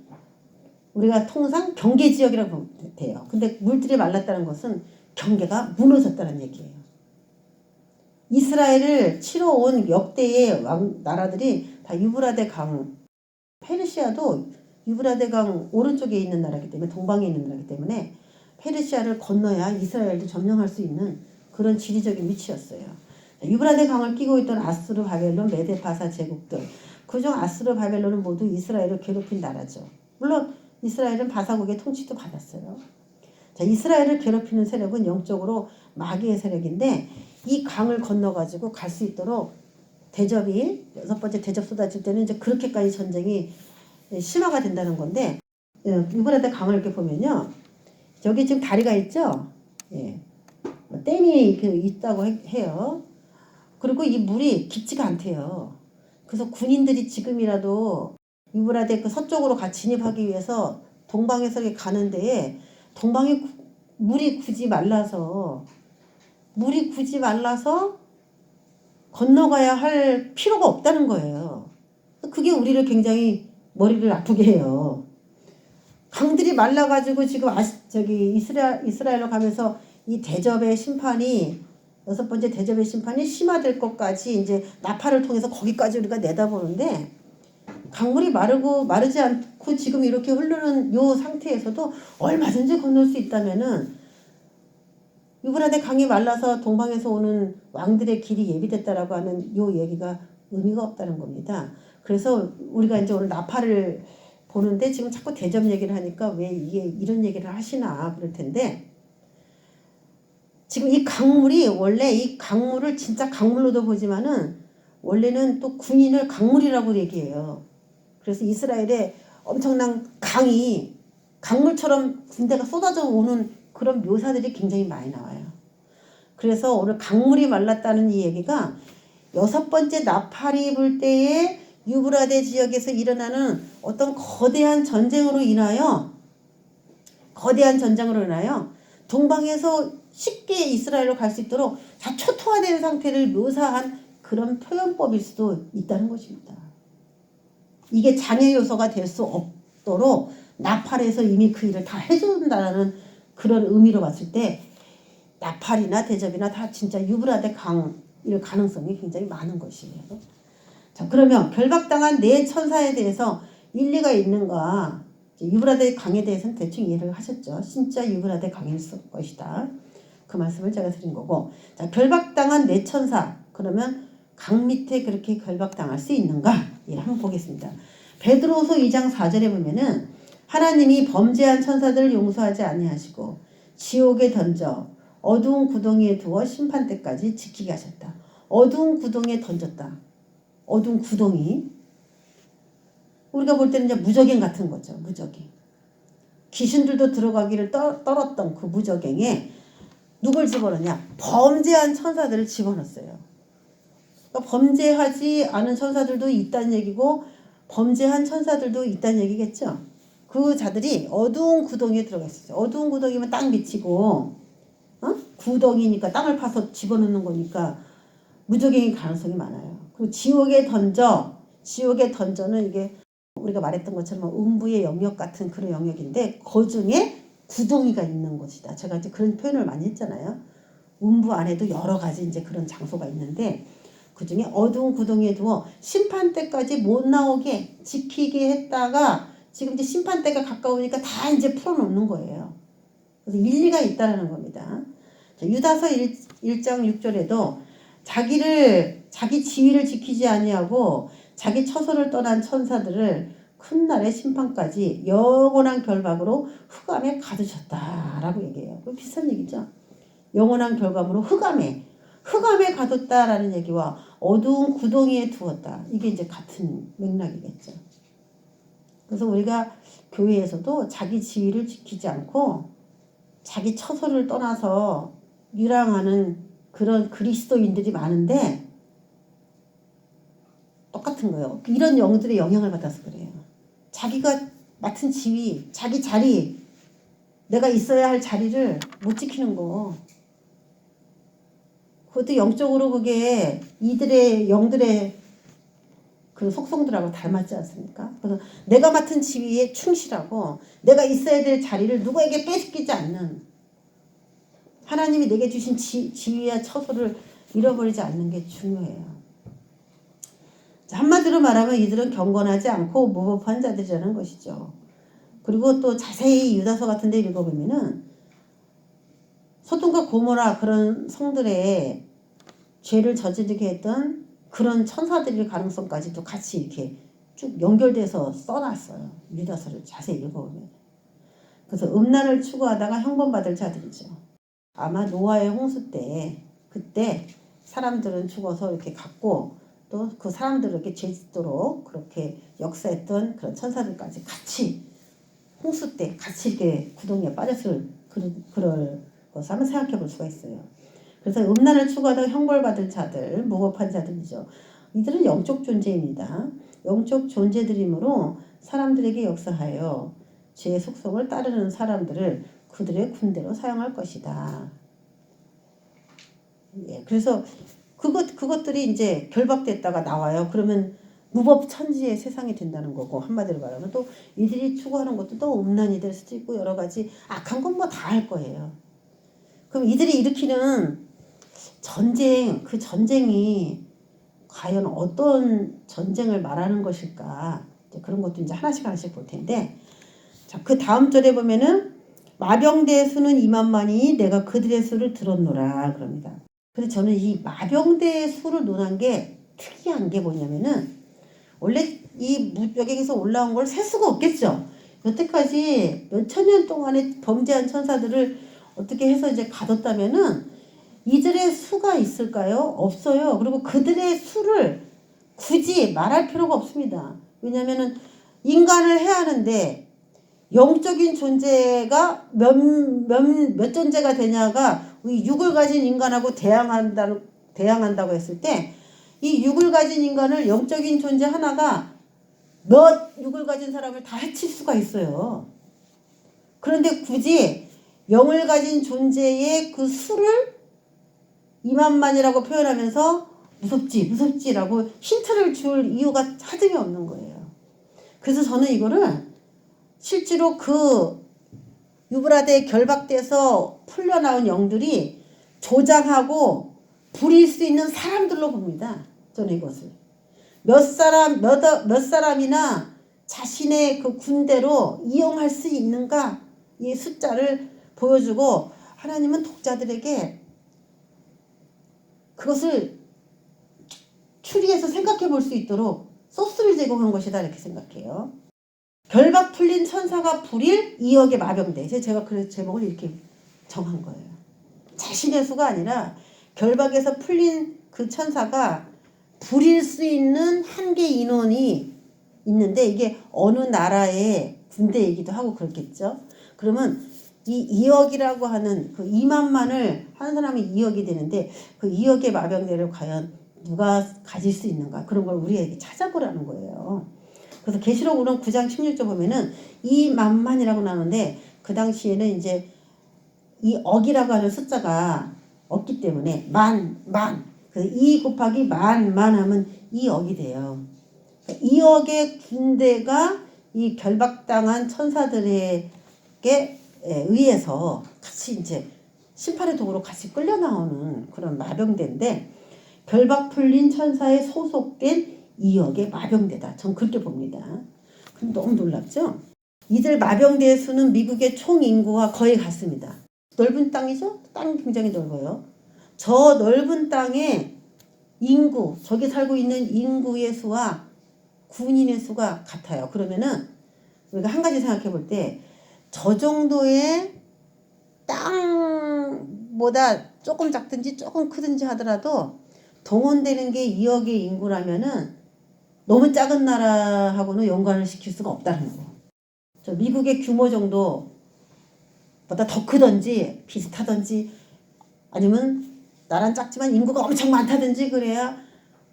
우리가 통상 경계 지역이라고 보면 돼요. 근데 물들이 말랐다는 것은 경계가 무너졌다는 얘기예요. 이스라엘을 치러 온 역대의 나라들이 다 유브라데 강, 페르시아도 유브라데 강 오른쪽에 있는 나라이기 때문에 동방에 있는 나라이기 때문에 페르시아를 건너야 이스라엘도 점령할 수 있는 그런 지리적인 위치였어요. 유브라데 강을 끼고 있던 아수르, 바벨론, 메데파사 제국들. 그중 아수르, 바벨론은 모두 이스라엘을 괴롭힌 나라죠. 물론 이스라엘은 바사국의 통치도 받았어요. 자, 이스라엘을 괴롭히는 세력은 영적으로 마귀의 세력인데 이 강을 건너가지고 갈 수 있도록 대접이 여섯 번째 대접 쏟아질 때는 이제 그렇게까지 전쟁이 심화가 된다는 건데 유브라데 강을 이렇게 보면요. 여기 지금 다리가 있죠. 예. 댐이 있다고 해요. 그리고 이 물이 깊지가 않대요. 그래서 군인들이 지금이라도 유브라데 그 서쪽으로 진입하기 위해서 동방에서 가는 데에 동방에 물이 굳이 말라서 건너가야 할 필요가 없다는 거예요. 그게 우리를 굉장히 머리를 아프게 해요. 강들이 말라가지고 지금 이스라엘로 가면서 이 대접의 심판이 여섯 번째 대접의 심판이 심화될 것까지 이제 나팔을 통해서 거기까지 우리가 내다보는데 강물이 마르지 않고 지금 이렇게 흐르는 요 상태에서도 얼마든지 건널 수 있다면은 유브라데 강이 말라서 동방에서 오는 왕들의 길이 예비됐다라고 하는 요 얘기가 의미가 없다는 겁니다. 그래서 우리가 이제 오늘 나팔을 보는데 지금 자꾸 대접 얘기를 하니까 왜 이게 이런 얘기를 하시나 그럴 텐데 지금 이 강물이 원래 이 강물을 진짜 강물로도 보지만은 원래는 또 군인을 강물이라고 얘기해요. 그래서 이스라엘에 엄청난 강이 강물처럼 군대가 쏟아져 오는 그런 묘사들이 굉장히 많이 나와요. 그래서 오늘 강물이 말랐다는 이 얘기가 여섯 번째 나팔이 불 때에 유브라데 지역에서 일어나는 어떤 거대한 전쟁으로 인하여 동방에서 쉽게 이스라엘로 갈 수 있도록 다 초토화된 상태를 묘사한 그런 표현법일 수도 있다는 것입니다. 이게 장애 요소가 될 수 없도록 나팔에서 이미 그 일을 다 해준다는 그런 의미로 봤을 때 나팔이나 대접이나 다 진짜 유브라데 강일 가능성이 굉장히 많은 것이에요. 자, 그러면 결박당한 네 천사에 대해서 일리가 있는가? 유브라데 강에 대해서는 대충 이해를 하셨죠. 진짜 유브라데 강일 것이다. 그 말씀을 제가 드린 거고. 자, 결박당한 네 천사. 그러면 강 밑에 그렇게 결박당할 수 있는가? 예, 한번 보겠습니다. 베드로후서 2장 4절에 보면은 하나님이 범죄한 천사들을 용서하지 아니하시고 지옥에 던져 어두운 구덩이에 두어 심판 때까지 지키게 하셨다. 어두운 구덩이에 던졌다. 어두운 구덩이. 우리가 볼 때는 이제 무저갱 같은 거죠. 무저갱. 귀신들도 들어가기를 떨었던 그 무저갱에 누굴 집어넣냐? 범죄한 천사들을 집어넣었어요. 그러니까 범죄하지 않은 천사들도 있다는 얘기고 범죄한 천사들도 있다는 얘기겠죠. 그 자들이 어두운 구덩이에 들어가 있었어요. 어두운 구덩이면 땅 밑이고 구덩이니까 땅을 파서 집어넣는 거니까 무저갱일 가능성이 많아요. 그리고 지옥에 던져는 이게 우리가 말했던 것처럼 음부의 영역 같은 그런 영역인데 그 중에 구덩이가 있는 곳이다. 제가 이제 그런 표현을 많이 했잖아요. 음부 안에도 여러 가지 이제 그런 장소가 있는데 그 중에 어두운 구덩이에 두어 심판 때까지 못 나오게 지키게 했다가 지금 이제 심판 때가 가까우니까 다 이제 풀어놓는 거예요. 그래서 일리가 있다라는 겁니다. 자, 유다서 1장 6절에도 자기 지위를 지키지 아니하고 자기 처소를 떠난 천사들을 큰 날의 심판까지 영원한 결박으로 흑암에 가두셨다라고 얘기해요. 그 비슷한 얘기죠. 영원한 결박으로 흑암에 가뒀다라는 얘기와 어두운 구덩이에 두었다. 이게 이제 같은 맥락이겠죠. 그래서 우리가 교회에서도 자기 지위를 지키지 않고 자기 처소를 떠나서 유랑하는 그런 그리스도인들이 많은데 똑같은 거예요. 이런 영들의 영향을 받아서 그래요. 자기가 맡은 지위, 자기 자리, 내가 있어야 할 자리를 못 지키는 거. 그것도 영적으로 그게 이들의 영들의 그 속성들하고 닮았지 않습니까? 그래서 내가 맡은 지위에 충실하고 내가 있어야 될 자리를 누구에게 뺏기지 않는 하나님이 내게 주신 지위와 처소를 잃어버리지 않는 게 중요해요. 한마디로 말하면 이들은 경건하지 않고 무법한 자들이라는 것이죠. 그리고 또 자세히 유다서 같은 데 읽어보면은 소돔과 고모라 그런 성들의 죄를 저지르게 했던 그런 천사들일 가능성까지도 같이 이렇게 쭉 연결돼서 써놨어요. 유다서를 자세히 읽어보면. 그래서 음란을 추구하다가 형벌받을 자들이죠. 아마 노아의 홍수 때 그때 사람들은 죽어서 이렇게 갔고 또 그 사람들을 이렇게 죄 짓도록 그렇게 역사했던 그런 천사들까지 같이 홍수 때 같이 이렇게 구덩이에 빠졌을 그럴 것을 한번 생각해 볼 수가 있어요. 그래서 음란을 추구하다가 형벌받을 자들, 무법한 자들이죠. 이들은 영적 존재입니다. 영적 존재들이므로 사람들에게 역사하여 죄의 속성을 따르는 사람들을 그들의 군대로 사용할 것이다. 예, 그래서 그것들이 이제 결박됐다가 나와요. 그러면 무법천지의 세상이 된다는 거고 한마디로 말하면 또 이들이 추구하는 것도 또 음란이 될 수도 있고 여러 가지 악한 건 뭐 다 할 거예요. 그럼 이들이 일으키는 전쟁, 그 전쟁이 과연 어떤 전쟁을 말하는 것일까? 그런 것도 이제 하나씩 볼 텐데, 자, 그 다음 절에 보면은 마병대의 수는 2만만이니 내가 그들의 수를 들었노라 그럽니다. 근데 저는 이 마병대의 수를 논한 게 특이한 게 뭐냐면은 원래 이 무적에서 올라온 걸 셀 수가 없겠죠. 여태까지 몇천 년 동안에 범죄한 천사들을 어떻게 해서 이제 가뒀다면은 이들의 수가 있을까요? 없어요. 그리고 그들의 수를 굳이 말할 필요가 없습니다. 왜냐면은 인간을 해야 하는데 영적인 존재가 몇 존재가 되냐가 육을 가진 인간하고 대항한다고 했을 때 이 육을 가진 인간을 영적인 존재 하나가 몇 육을 가진 사람을 다 해칠 수가 있어요. 그런데 굳이 영을 가진 존재의 그 수를 이만만이라고 표현하면서 무섭지라고 힌트를 줄 이유가 하등이 없는 거예요. 그래서 저는 이거를 실제로 그 유브라데 결박돼서 풀려나온 영들이 조장하고 부릴 수 있는 사람들로 봅니다. 저는 이것을. 몇 사람이나 자신의 그 군대로 이용할 수 있는가 이 숫자를 보여주고 하나님은 독자들에게 그것을 추리해서 생각해 볼 수 있도록 소스를 제공한 것이다 이렇게 생각해요. 결박 풀린 천사가 부릴 2억의 마병대. 제가 그래서 제목을 이렇게 정한 거예요. 자신의 수가 아니라 결박에서 풀린 그 천사가 부릴 수 있는 한계 인원이 있는데 이게 어느 나라의 군대이기도 하고 그렇겠죠. 그러면 이 2억이라고 하는 그 2만만을 하는 사람이 2억이 되는데 그 2억의 마병대를 과연 누가 가질 수 있는가 그런 걸 우리에게 찾아보라는 거예요. 그래서 계시록으로는 9장 16절 보면은 2만만이라고 나오는데 그 당시에는 이제 이 억이라고 하는 숫자가 없기 때문에 만 그래서 2 곱하기 만 하면 2억이 돼요. 2억의 군대가 이 결박당한 천사들에게 의해서 같이 이제 심판의 도구로 같이 끌려 나오는 그런 마병대인데 결박 풀린 천사에 소속된 2억의 마병대다. 전 그렇게 봅니다. 그럼 너무 놀랍죠? 이들 마병대의 수는 미국의 총 인구와 거의 같습니다. 넓은 땅이죠? 땅이 굉장히 넓어요. 저 넓은 땅에 인구, 저기 살고 있는 인구의 수와 군인의 수가 같아요. 그러면은 우리가 한 가지 생각해 볼 때 저 정도의 땅보다 조금 작든지 조금 크든지 하더라도 동원되는 게 2억의 인구라면은 너무 작은 나라하고는 연관을 시킬 수가 없다는 거. 저 미국의 규모 정도보다 더 크든지 비슷하든지 아니면 나라는 작지만 인구가 엄청 많다든지 그래야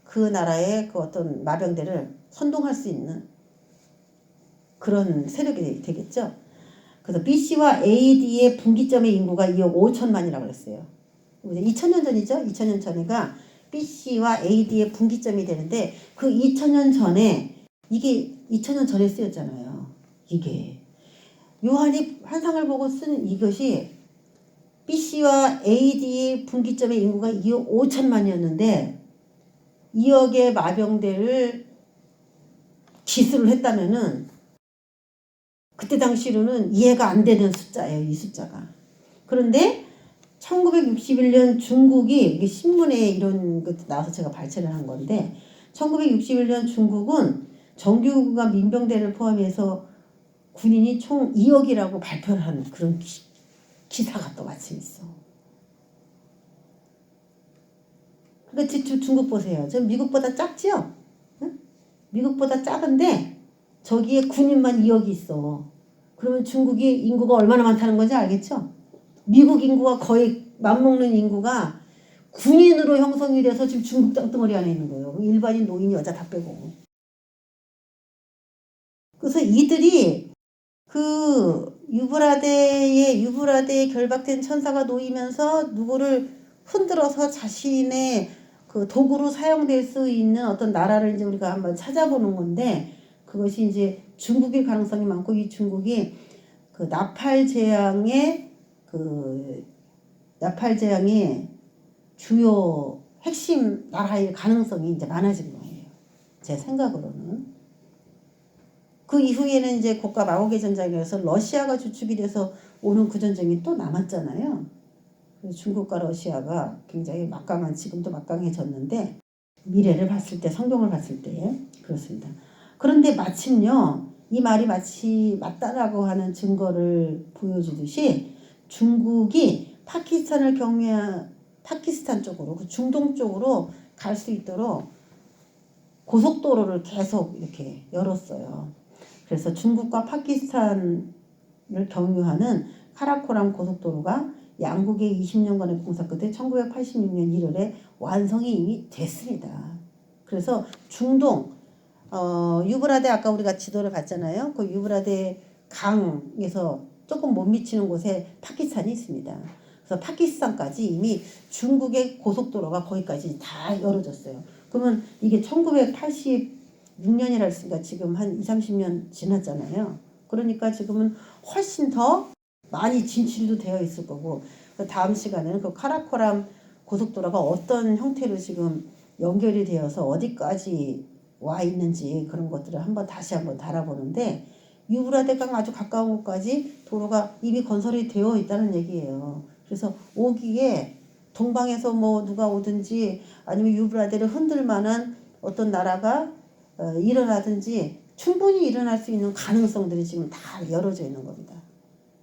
그 나라의 그 어떤 마병대를 선동할 수 있는 그런 세력이 되겠죠. 그래서 BC와 AD의 분기점의 인구가 2억 5천만이라고 그랬어요. 2000년 전이죠. 2000년 전에가 BC와 AD의 분기점이 되는데 그 2000년 전에 이게 2000년 전에 쓰였잖아요. 이게 요한이 환상을 보고 쓴 이것이 BC와 AD 분기점의 인구가 2억 5천만이었는데 2억의 마병대를 기수를 했다면은 그때 당시로는 이해가 안 되는 숫자예요. 이 숫자가. 그런데 1961년 중국이 이게 신문에 이런 것도 나와서 제가 발췌를 한 건데 1961년 중국은 정규군과 민병대를 포함해서 군인이 총 2억이라고 발표를 한 그런 기사가 또 마침 있어. 그러니까 중국 보세요. 저 미국보다 작지요? 응? 미국보다 작은데 저기에 군인만 2억이 있어. 그러면 중국이 인구가 얼마나 많다는 건지 알겠죠? 미국 인구가 거의 맞먹는 인구가 군인으로 형성이 돼서 지금 중국 땅덩어리 안에 있는 거예요. 일반인, 노인, 여자 다 빼고. 그래서 이들이 그 유브라데에 결박된 천사가 놓이면서 누구를 흔들어서 자신의 그 도구로 사용될 수 있는 어떤 나라를 이제 우리가 한번 찾아보는 건데 그것이 이제 중국일 가능성이 많고 이 중국이 그 나팔 재앙의 주요 핵심 나라일 가능성이 이제 많아진 거예요. 제 생각으로는. 그 이후에는 이제 고가 마오개 전쟁에서 러시아가 주축이 돼서 오는 그 전쟁이 또 남았잖아요. 중국과 러시아가 굉장히 지금도 막강해졌는데 미래를 봤을 때 성경을 봤을 때 그렇습니다. 그런데 마침요 이 말이 마치 맞다라고 하는 증거를 보여주듯이 중국이 파키스탄을 경유한 파키스탄 쪽으로 그 중동 쪽으로 갈 수 있도록 고속도로를 계속 이렇게 열었어요. 그래서 중국과 파키스탄을 경유하는 카라코람 고속도로가 양국의 20년간의 공사 끝에 1986년 1월에 완성이 이미 됐습니다. 그래서 중동 유브라데 아까 우리가 지도를 봤잖아요. 그 유브라데 강에서 조금 못 미치는 곳에 파키스탄이 있습니다. 그래서 파키스탄까지 이미 중국의 고속도로가 거기까지 다 열어졌어요. 그러면 이게 1986년이라 했으니까 지금 한 20, 30년 지났잖아요. 그러니까 지금은 훨씬 더 많이 진출도 되어 있을 거고, 다음 시간에는 그 카라코람 고속도로가 어떤 형태로 지금 연결이 되어서 어디까지 와 있는지 그런 것들을 다시 한번 달아보는데, 유브라데강 아주 가까운 곳까지 도로가 이미 건설이 되어 있다는 얘기예요. 그래서 오기에 동방에서 뭐 누가 오든지 아니면 유브라데를 흔들 만한 어떤 나라가 일어나든지 충분히 일어날 수 있는 가능성들이 지금 다 열어져 있는 겁니다.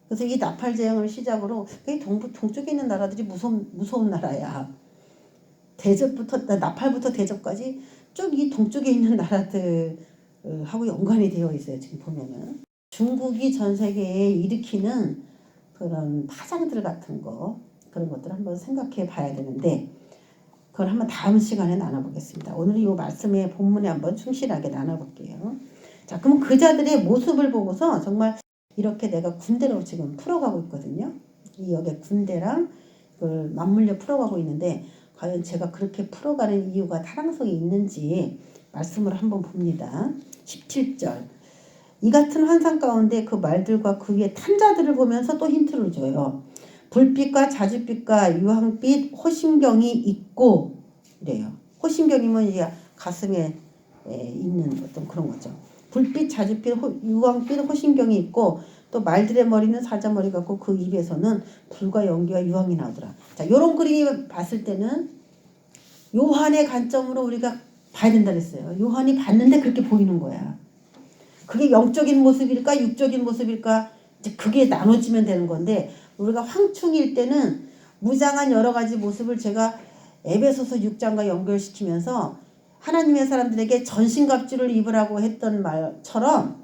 그래서 이 나팔 재앙을 시작으로 동쪽에 있는 나라들이 무서운 나라야. 나팔부터 대접까지 쭉 이 동쪽에 있는 나라들하고 연관이 되어 있어요. 지금 보면은 중국이 전 세계에 일으키는 그런 파장들 같은 거, 그런 것들 한번 생각해 봐야 되는데, 그걸 한번 다음 시간에 나눠보겠습니다. 오늘 이 말씀의 본문에 한번 충실하게 나눠볼게요. 자, 그럼 그 자들의 모습을 보고서 정말 이렇게 내가 군대로 지금 풀어가고 있거든요. 이 여기 군대랑 그걸 맞물려 풀어가고 있는데, 과연 제가 그렇게 풀어가는 이유가 타당성이 있는지 말씀을 한번 봅니다. 17절. 이 같은 환상 가운데 그 말들과 그 위에 탄 자들을 보면서 또 힌트를 줘요. 불빛과 자줏빛과 유황빛 호심경이 있고, 이래요. 호심경이면 이제 가슴에 있는 어떤 그런 거죠. 불빛, 자줏빛, 유황빛, 호심경이 있고, 또 말들의 머리는 사자머리 같고 그 입에서는 불과 연기와 유황이 나오더라. 자, 요런 그림을 봤을 때는 요한의 관점으로 우리가 봐야 된다 그랬어요. 요한이 봤는데 그렇게 보이는 거야. 그게 영적인 모습일까 육적인 모습일까, 이제 그게 나눠지면 되는 건데, 우리가 황충일 때는 무장한 여러 가지 모습을 제가 에베소서 6장과 연결시키면서 하나님의 사람들에게 전신갑주를 입으라고 했던 말처럼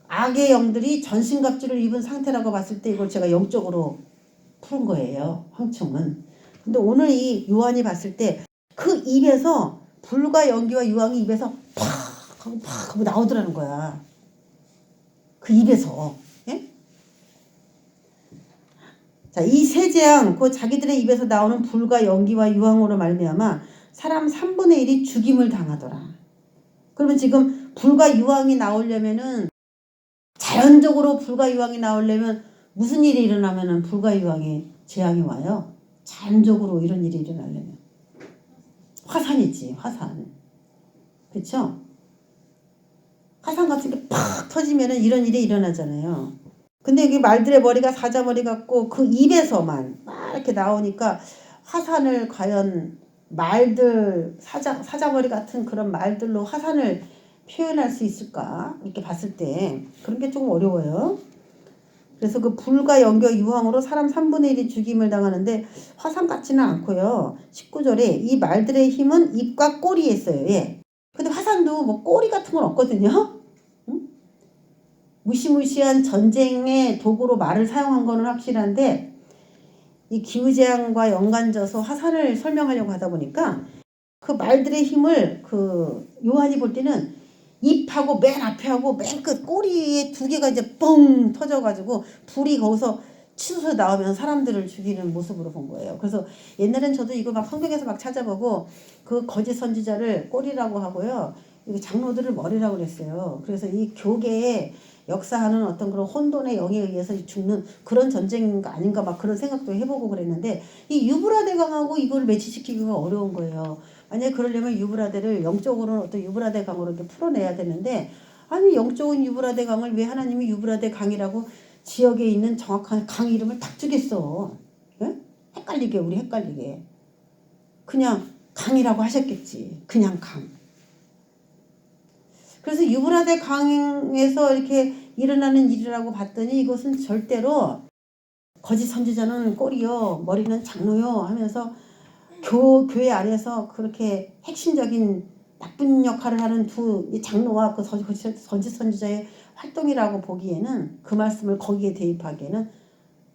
악의 영들이 전신갑주를 입은 상태라고 봤을 때 이걸 제가 영적으로 푸는 거예요. 황충은. 근데 오늘 이 요한이 봤을 때 그 입에서 불과 연기와 유황이 입에서 팍 하고 나오더라는 거야. 그 입에서. 예? 자, 이 세 재앙, 그 자기들의 입에서 나오는 불과 연기와 유황으로 말미암아 사람 3분의 1이 죽임을 당하더라. 그러면 지금 불과 유황이 나오려면은, 자연적으로 불과 유황이 나오려면 무슨 일이 일어나면은 불과 유황이 재앙이 와요? 자연적으로 이런 일이 일어나려면 화산이지, 화산. 그렇죠? 화산 같은 게 팍 터지면은 이런 일이 일어나잖아요. 근데 이게 말들의 머리가 사자머리 같고 그 입에서만 막 이렇게 나오니까, 화산을 과연 말들, 사자머리 같은 그런 말들로 화산을 표현할 수 있을까? 이렇게 봤을 때 그런 게 조금 어려워요. 그래서 그 불과 연기와 유황으로 사람 3분의 1이 죽임을 당하는데 화산 같지는 않고요. 19절에 이 말들의 힘은 입과 꼬리에 있어요. 예. 근데 화산도 뭐 꼬리 같은 건 없거든요. 응? 무시무시한 전쟁의 도구로 말을 사용한 거는 확실한데, 이 기후재앙과 연관져서 화산을 설명하려고 하다 보니까 그 말들의 힘을 그 요한이 볼 때는 입하고 맨 앞에 하고 맨 끝 꼬리에 두 개가 이제 뻥 터져가지고 불이 거기서 치솟아 나오면 사람들을 죽이는 모습으로 본 거예요. 그래서 옛날엔 저도 이거 막 성경에서 막 찾아보고 그 거짓 선지자를 꼬리라고 하고요, 이거 장로들을 머리라고 그랬어요. 그래서 이 교계에 역사하는 어떤 그런 혼돈의 영에 의해서 죽는 그런 전쟁인가 아닌가 막 그런 생각도 해보고 그랬는데, 이 유브라데 강하고 이걸 매치시키기가 어려운 거예요. 만약에 그러려면 유브라데를 영적으로는 어떤 유브라데 강으로 이렇게 풀어내야 되는데, 아니 영적인 유브라데 강을 왜 하나님이 유브라데 강이라고 지역에 있는 정확한 강 이름을 딱 주겠어? 예? 헷갈리게, 우리 헷갈리게. 그냥 강이라고 하셨겠지. 그냥 강. 그래서 유브라데 강에서 이렇게 일어나는 일이라고 봤더니 이것은 절대로 거짓 선지자는 꼬리요, 머리는 장로요 하면서 교회 안에서 그렇게 핵심적인 나쁜 역할을 하는 두 장로와 그 거짓 선지자의 활동이라고 보기에는, 그 말씀을 거기에 대입하기에는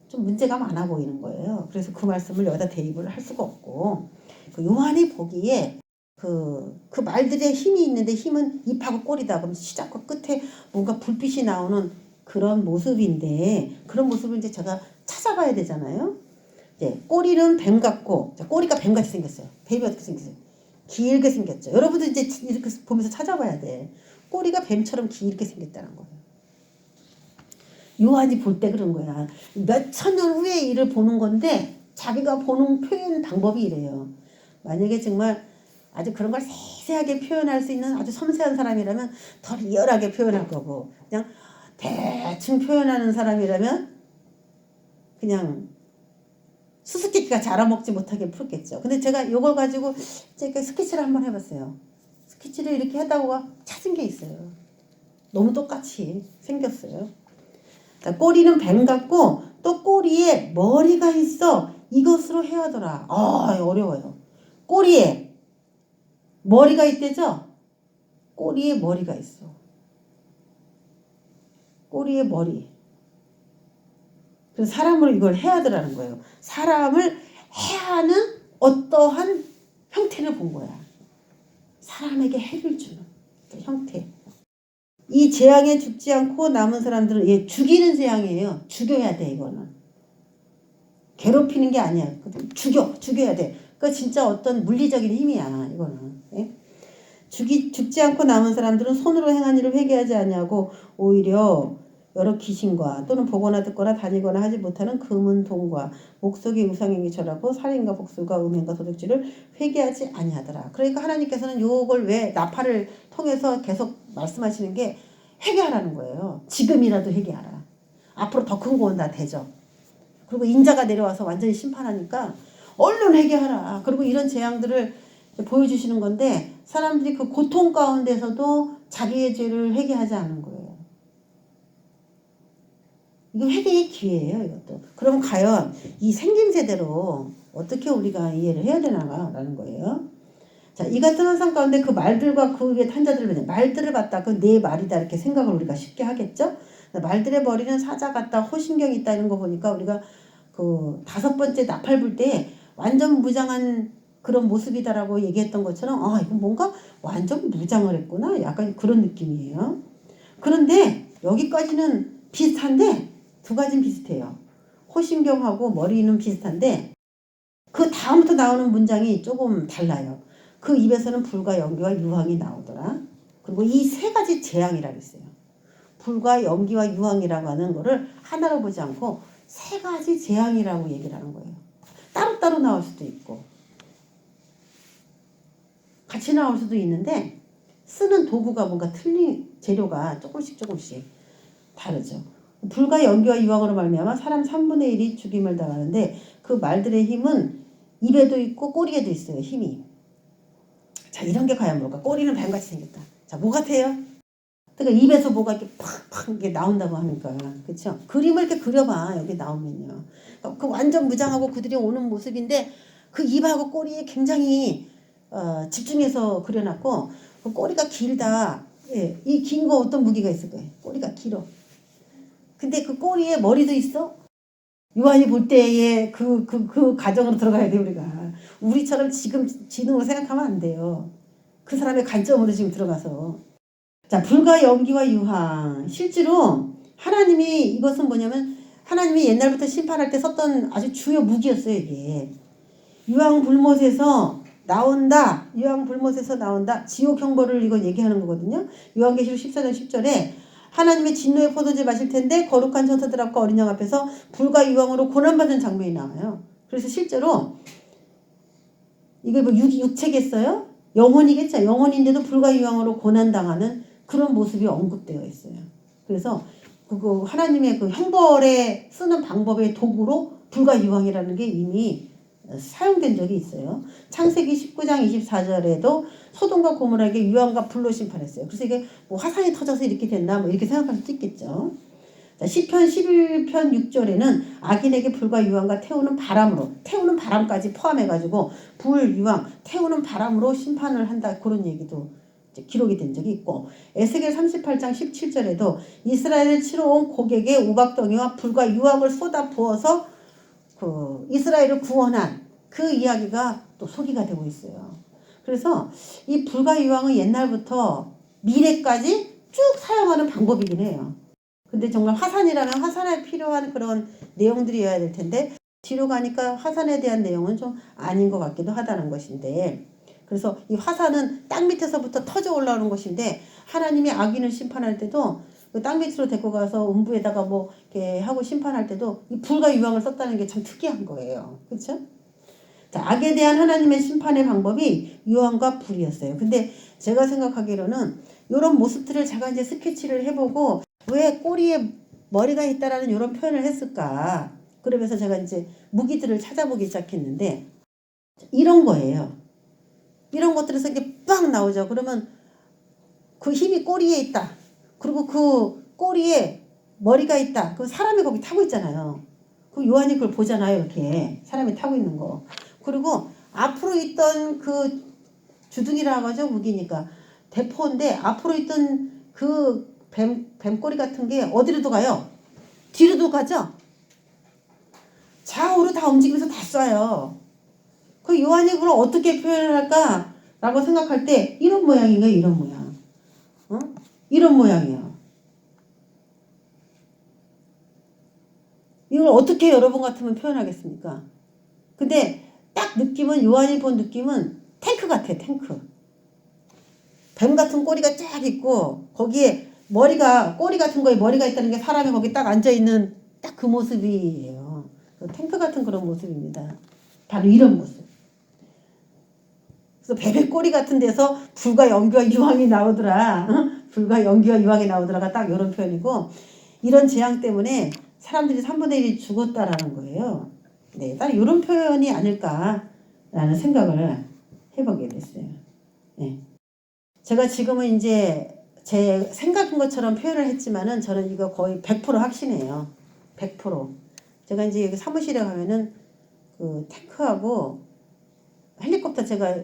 좀 문제가 많아 보이는 거예요. 그래서 그 말씀을 여기다 대입을 할 수가 없고, 그 요한이 보기에 그 말들의 힘이 있는데 힘은 잎하고 꼬리다. 그럼 시작과 끝에 뭔가 불빛이 나오는 그런 모습인데 그런 모습을 이제 제가 찾아봐야 되잖아요. 이제 꼬리는 뱀 같고 꼬리가 뱀같이 생겼어요. 뱀이 어떻게 생겼어요? 길게 생겼죠. 여러분들 이제 이렇게 보면서 찾아봐야 돼. 꼬리가 뱀처럼 길게 생겼다는 거예요. 요한이 볼 때 그런 거야. 몇 천 년 후에 일을 보는 건데 자기가 보는 표현 방법이 이래요. 만약에 정말 아주 그런 걸 세세하게 표현할 수 있는 아주 섬세한 사람이라면 더 리얼하게 표현할 거고 그냥 대충 표현하는 사람이라면 그냥 수수께끼가 자라먹지 못하게 풀겠죠. 근데 제가 이걸 가지고 제가 스케치를 한번 해봤어요. 스케치를 이렇게 하다가 찾은 게 있어요. 너무 똑같이 생겼어요. 자, 꼬리는 뱀 같고 또 꼬리에 머리가 있어. 이것으로 해야더라. 어려워요. 꼬리에 머리가 있대죠? 꼬리에 머리가 있어. 꼬리에 머리. 그래서 사람으로 이걸 해야 하더라는 거예요. 사람을 해야 하는 어떠한 형태를 본 거야. 사람에게 해를 주는 형태. 이 재앙에 죽지 않고 남은 사람들은 죽이는 재앙이에요. 죽여야 돼 이거는. 괴롭히는 게 아니야. 죽여야 돼. 그러니까 진짜 어떤 물리적인 힘이야 이거는. 예? 죽지 않고 남은 사람들은 손으로 행한 일을 회개하지 아니하고 오히려 여러 귀신과 또는 보거나 듣거나 다니거나 하지 못하는 금은 돈과 목석의 우상행위 절하고 살인과 복술과 음행과 도둑질을 회개하지 아니하더라. 그러니까 하나님께서는 요걸 왜 나팔을 통해서 계속 말씀하시는 게 회개하라는 거예요. 지금이라도 회개하라. 앞으로 더 큰 거 온다 대접. 그리고 인자가 내려와서 완전히 심판하니까 얼른 회개하라. 그리고 이런 재앙들을 보여주시는 건데 사람들이 그 고통 가운데서도 자기의 죄를 회개하지 않는 거예요. 이거 회개의 기회예요, 이것도. 그럼 과연 이 생김새대로 어떻게 우리가 이해를 해야 되나라는 거예요. 자, 이 같은 환상 가운데 그 말들과 그 위에 탄 자들을 말들을 봤다. 그 내 말이다. 이렇게 생각을 우리가 쉽게 하겠죠? 말들의 머리는 사자 같다. 호신경이 있다. 이런 거 보니까 우리가 그 5번째 나팔 불 때 완전 무장한 그런 모습이다라고 얘기했던 것처럼 이건 뭔가 완전 무장을 했구나. 약간 그런 느낌이에요. 그런데 여기까지는 비슷한데 두 가지는 비슷해요. 호신경하고 머리는 비슷한데 그 다음부터 나오는 문장이 조금 달라요. 그 입에서는 불과 연기와 유황이 나오더라. 그리고 이 세 가지 재앙이라고 했어요. 불과 연기와 유황이라고 하는 거를 하나로 보지 않고 세 가지 재앙이라고 얘기를 하는 거예요. 따로따로 나올 수도 있고 같이 나올 수도 있는데 쓰는 도구가 뭔가 틀린 재료가 조금씩 다르죠. 불과 연기와 유황으로 말미암아 사람 3분의 1이 죽임을 당하는데 그 말들의 힘은 입에도 있고 꼬리에도 있어요. 힘이. 자, 이런 게 과연 뭘까? 꼬리는 뱀같이 생겼다. 자, 뭐 같아요? 그러니까 입에서 뭐가 이렇게 팍팍 이게 나온다고 하니까. 그렇죠? 그림을 이렇게 그려봐. 여기 나오면요. 그 완전 무장하고 그들이 오는 모습인데 그 입하고 꼬리에 굉장히 집중해서 그려놨고 그 꼬리가 길다. 예, 이 긴 거 어떤 무기가 있을 거예요? 꼬리가 길어. 근데 그 꼬리에 머리도 있어? 요한이 볼 때에 그 가정으로 들어가야 돼, 우리가. 우리처럼 지금 지능으로 생각하면 안 돼요. 그 사람의 관점으로 지금 들어가서. 자, 불과 연기와 유황. 실제로 하나님이 이것은 뭐냐면 하나님이 옛날부터 심판할 때 썼던 아주 주요 무기였어요, 이게. 유황 불못에서 나온다. 유황 불못에서 나온다. 지옥 형벌을 이거 얘기하는 거거든요. 요한계시록 14장 10절에 하나님의 진노의 포도주 마실 텐데 거룩한 천사들 앞과 어린 양 앞에서 불과 유황으로 고난받는 장면이 나와요. 그래서 실제로 이게 뭐 육체겠어요? 영혼이겠죠. 영혼인데도 불과 유황으로 고난당하는 그런 모습이 언급되어 있어요. 그래서 그거 하나님의 그 형벌에 쓰는 방법의 도구로 불과 유황이라는 게 이미 사용된 적이 있어요. 창세기 19장 24절에도 소돔과 고모라에게 유황과 불로 심판했어요. 그래서 이게 뭐 화산이 터져서 이렇게 됐나 뭐 이렇게 생각할 수도 있겠죠. 자, 시편 11편 6절에는 악인에게 불과 유황과 태우는 바람으로 태우는 바람까지 포함해가지고 불, 유황, 태우는 바람으로 심판을 한다 그런 얘기도 기록이 된 적이 있고 에스겔 38장 17절에도 이스라엘을 치러 온 고객의 우박덩이와 불과 유황을 쏟아 부어서 그 이스라엘을 구원한 그 이야기가 또 소개가 되고 있어요. 그래서 이 불가유황은 옛날부터 미래까지 쭉 사용하는 방법이긴 해요. 근데 정말 화산이라면 화산에 필요한 그런 내용들이어야 될 텐데 뒤로 가니까 화산에 대한 내용은 좀 아닌 것 같기도 하다는 것인데, 그래서 이 화산은 땅 밑에서부터 터져 올라오는 것인데 하나님이 악인을 심판할 때도 그 땅 밑으로 데리고 가서 음부에다가 뭐 이렇게 하고 심판할 때도 이 불과 유황을 썼다는 게 참 특이한 거예요. 그렇죠? 자, 악에 대한 하나님의 심판의 방법이 유황과 불이었어요. 근데 제가 생각하기로는 이런 모습들을 제가 이제 스케치를 해보고 왜 꼬리에 머리가 있다라는 이런 표현을 했을까? 그러면서 제가 이제 무기들을 찾아보기 시작했는데 이런 거예요. 이런 것들에서 이게 빡 나오죠. 그러면 그 힘이 꼬리에 있다. 그리고 그 꼬리에 머리가 있다. 그 사람이 거기 타고 있잖아요. 그 요한이 그걸 보잖아요. 이렇게 사람이 타고 있는 거. 그리고 앞으로 있던 그 주둥이라고 하죠. 무기니까. 대포인데 앞으로 있던 그 뱀꼬리 같은 게 어디로도 가요? 뒤로도 가죠? 좌우로 다 움직이면서 다 쏴요. 그 요한이 그걸 어떻게 표현을 할까? 라고 생각할 때 이런 모양인가 이런 모양. 어? 이런 모양이에요. 이걸 어떻게 여러분 같으면 표현하겠습니까? 근데 딱 느낌은 요한이 본 느낌은 탱크 같아. 탱크. 뱀 같은 꼬리가 쫙 있고 거기에 머리가 꼬리 같은 거에 머리가 있다는 게 사람이 거기 딱 앉아있는 딱 그 모습이에요. 탱크 같은 그런 모습입니다. 바로 이런 모습. 그래서 뱀의 꼬리 같은 데서 불과 연기와 유황이 나오더라. 불과 연기와 유황이 나오더라가 딱 이런 표현이고, 이런 재앙 때문에 사람들이 3분의 1이 죽었다라는 거예요. 네, 딱 이런 표현이 아닐까라는 생각을 해보게 됐어요. 네. 제가 지금은 이제 제 생각인 것처럼 표현을 했지만은 저는 이거 거의 100% 확신해요. 100%. 제가 이제 여기 사무실에 가면은 그 탱크하고 헬리콥터 제가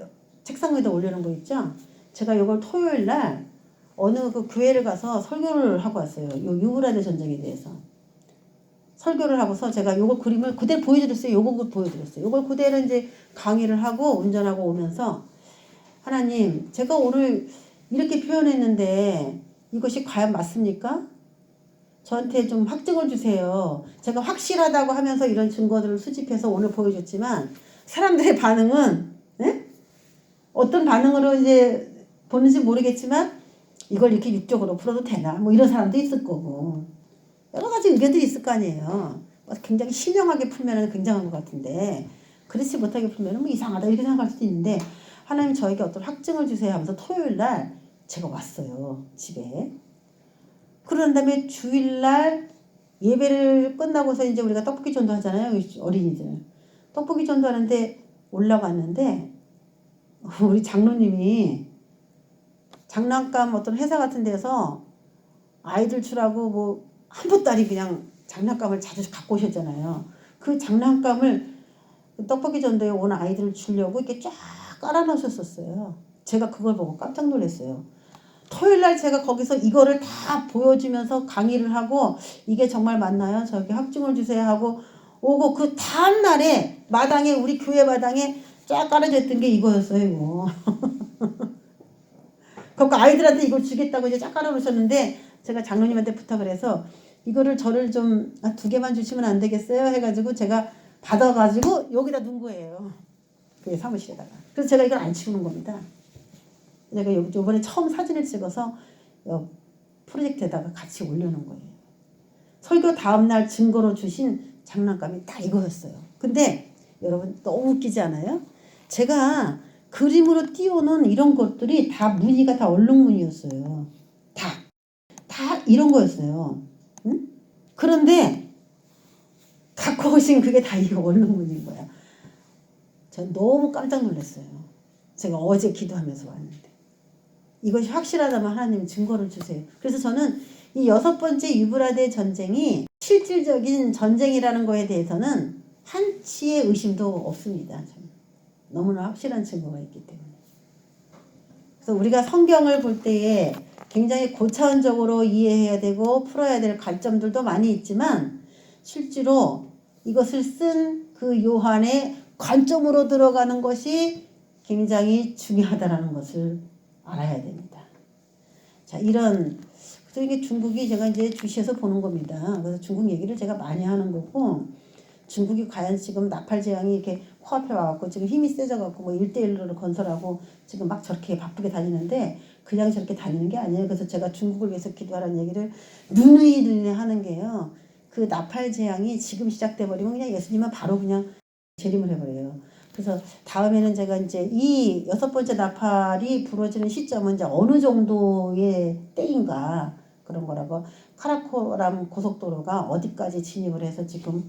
책상 위에다 올리는 거 있죠? 제가 이걸 토요일 날 어느 그 교회를 가서 설교를 하고 왔어요. 요 유브라데 전쟁에 대해서. 설교를 하고서 제가 요거 그림을 그대로 보여드렸어요. 요거 보여드렸어요. 요걸 그대로 이제 강의를 하고 운전하고 오면서 하나님, 제가 오늘 이렇게 표현했는데 이것이 과연 맞습니까? 저한테 좀 확증을 주세요. 제가 확실하다고 하면서 이런 증거들을 수집해서 오늘 보여줬지만 사람들의 반응은 네? 어떤 반응으로 이제 보는지 모르겠지만 이걸 이렇게 육적으로 풀어도 되나? 뭐 이런 사람도 있을 거고 여러 가지 의견들이 있을 거 아니에요. 굉장히 신명하게 풀면 굉장한 것 같은데 그렇지 못하게 풀면 뭐 이상하다 이렇게 생각할 수도 있는데 하나님 저에게 어떤 확증을 주세요 하면서 토요일 날 제가 왔어요. 집에. 그런 다음에 주일날 예배를 끝나고서 이제 우리가 떡볶이 전도하잖아요. 어린이들. 떡볶이 전도하는데 올라갔는데 우리 장로님이 장난감 어떤 회사 같은 데서 아이들 주라고 뭐 한 보따리 그냥 장난감을 자주 갖고 오셨잖아요. 그 장난감을 떡볶이 전도에 온 아이들을 주려고 이렇게 쫙 깔아놓으셨었어요. 제가 그걸 보고 깜짝 놀랐어요. 토요일날 제가 거기서 이거를 다 보여주면서 강의를 하고 이게 정말 맞나요? 저기 확증을 주세요 하고 오고 그 다음날에 마당에 우리 교회 마당에 쫙 깔아져 있던 게 이거였어요. 이거. 그러니까 아이들한테 이걸 주겠다고 이제 쫙 깔아놓으셨는데 제가 장로님한테 부탁을 해서 이거를 저를 좀 2개만 주시면 안 되겠어요? 해가지고 제가 받아가지고 여기다 둔 거예요. 그 사무실에다가. 그래서 제가 이걸 안 치우는 겁니다. 제가 이번에 처음 사진을 찍어서 프로젝트에다가 같이 올려놓은 거예요. 설교 다음날 증거로 주신 장난감이 딱 이거였어요. 근데 여러분 너무 웃기지 않아요? 제가 그림으로 띄워놓은 이런 것들이 다 무늬가 다 얼룩무늬였어요. 다 이런 거였어요. 응? 그런데 갖고 오신 그게 다 이거 얼룩무늬인 거야. 전 너무 깜짝 놀랐어요. 제가 어제 기도하면서 왔는데. 이것이 확실하다면 하나님 증거를 주세요. 그래서 저는 이 6번째 유브라데 전쟁이 실질적인 전쟁이라는 거에 대해서는 한치의 의심도 없습니다. 저는. 너무나 확실한 증거가 있기 때문에. 그래서 우리가 성경을 볼 때에 굉장히 고차원적으로 이해해야 되고 풀어야 될 관점들도 많이 있지만 실제로 이것을 쓴 그 요한의 관점으로 들어가는 것이 굉장히 중요하다는 것을 알아야 됩니다. 자, 그래서 이게 중국이 제가 이제 주시해서 보는 겁니다. 그래서 중국 얘기를 제가 많이 하는 거고, 중국이 과연 지금 나팔 재앙이 이렇게 코앞에 와갖고 지금 힘이 세져갖고 뭐 1대1로 건설하고 지금 막 저렇게 바쁘게 다니는데 그냥 저렇게 다니는 게 아니에요. 그래서 제가 중국을 위해서 기도하라는 얘기를 누누이 하는 게요. 그 나팔 재앙이 지금 시작돼 버리면 그냥 예수님은 바로 그냥 재림을 해버려요. 그래서 다음에는 제가 이제 이 6번째 나팔이 부러지는 시점은 이제 어느 정도의 때인가 그런 거라고, 카라코람 고속도로가 어디까지 진입을 해서 지금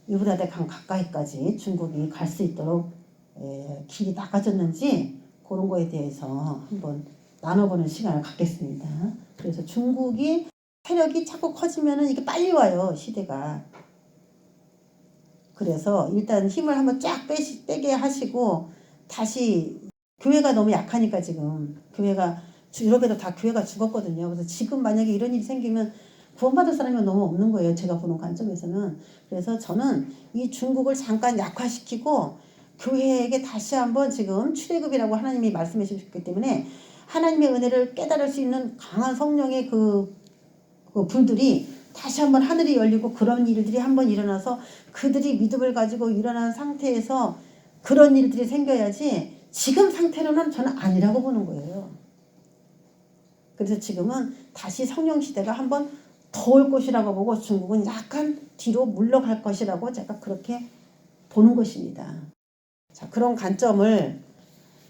유브라데 강 가까이까지 중국이 갈 수 있도록 길이 나가졌는지 그런 거에 대해서 한번 나눠보는 시간을 갖겠습니다. 그래서 중국이 세력이 자꾸 커지면은 이게 빨리 와요, 시대가. 그래서 일단 힘을 한번 쫙 빼게 하시고, 다시 교회가 너무 약하니까 지금 교회가 유럽에도 다 교회가 죽었거든요. 그래서 지금 만약에 이런 일이 생기면 구원받을 사람이 너무 없는 거예요, 제가 보는 관점에서는. 그래서 저는 이 중국을 잠깐 약화시키고 교회에게 다시 한번 지금 출애굽이라고 하나님이 말씀해 주셨기 때문에 하나님의 은혜를 깨달을 수 있는 강한 성령의 그 불들이 다시 한번 하늘이 열리고 그런 일들이 한번 일어나서 그들이 믿음을 가지고 일어난 상태에서 그런 일들이 생겨야지, 지금 상태로는 저는 아니라고 보는 거예요. 그래서 지금은 다시 성령 시대가 한번 더 올 것이라고 보고 중국은 약간 뒤로 물러갈 것이라고 제가 그렇게 보는 것입니다. 자, 그런 관점을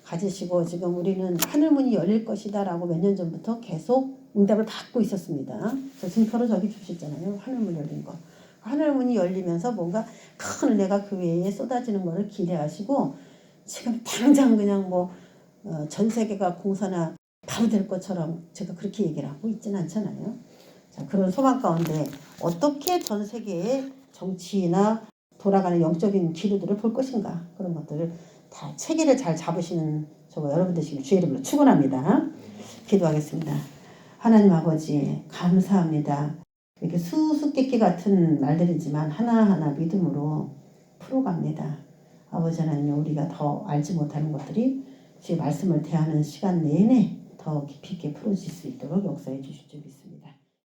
가지시고 지금 우리는 하늘문이 열릴 것이다 라고 몇 년 전부터 계속 응답을 받고 있었습니다. 저 증표로 저기 주셨잖아요. 하늘문 열린 거. 하늘문이 열리면서 뭔가 큰 은혜가 교회에 쏟아지는 것을 기대하시고, 지금 당장 그냥 전 세계가 공산화 바로 될 것처럼 제가 그렇게 얘기를 하고 있지는 않잖아요. 자, 그런 소망 가운데 어떻게 전 세계의 정치나 돌아가는 영적인 기류들을 볼 것인가, 그런 것들을 다 체계를 잘 잡으시는 저와 여러분 되시길 주의 이름으로 축원합니다. 기도하겠습니다. 하나님 아버지 감사합니다. 이렇게 수수께끼 같은 말들이지만 하나하나 믿음으로 풀어갑니다. 아버지 하나님, 우리가 더 알지 못하는 것들이 주의 말씀을 대하는 시간 내내 더 깊이 있게 풀어질 수 있도록 역사해 주실 줄 믿습니다.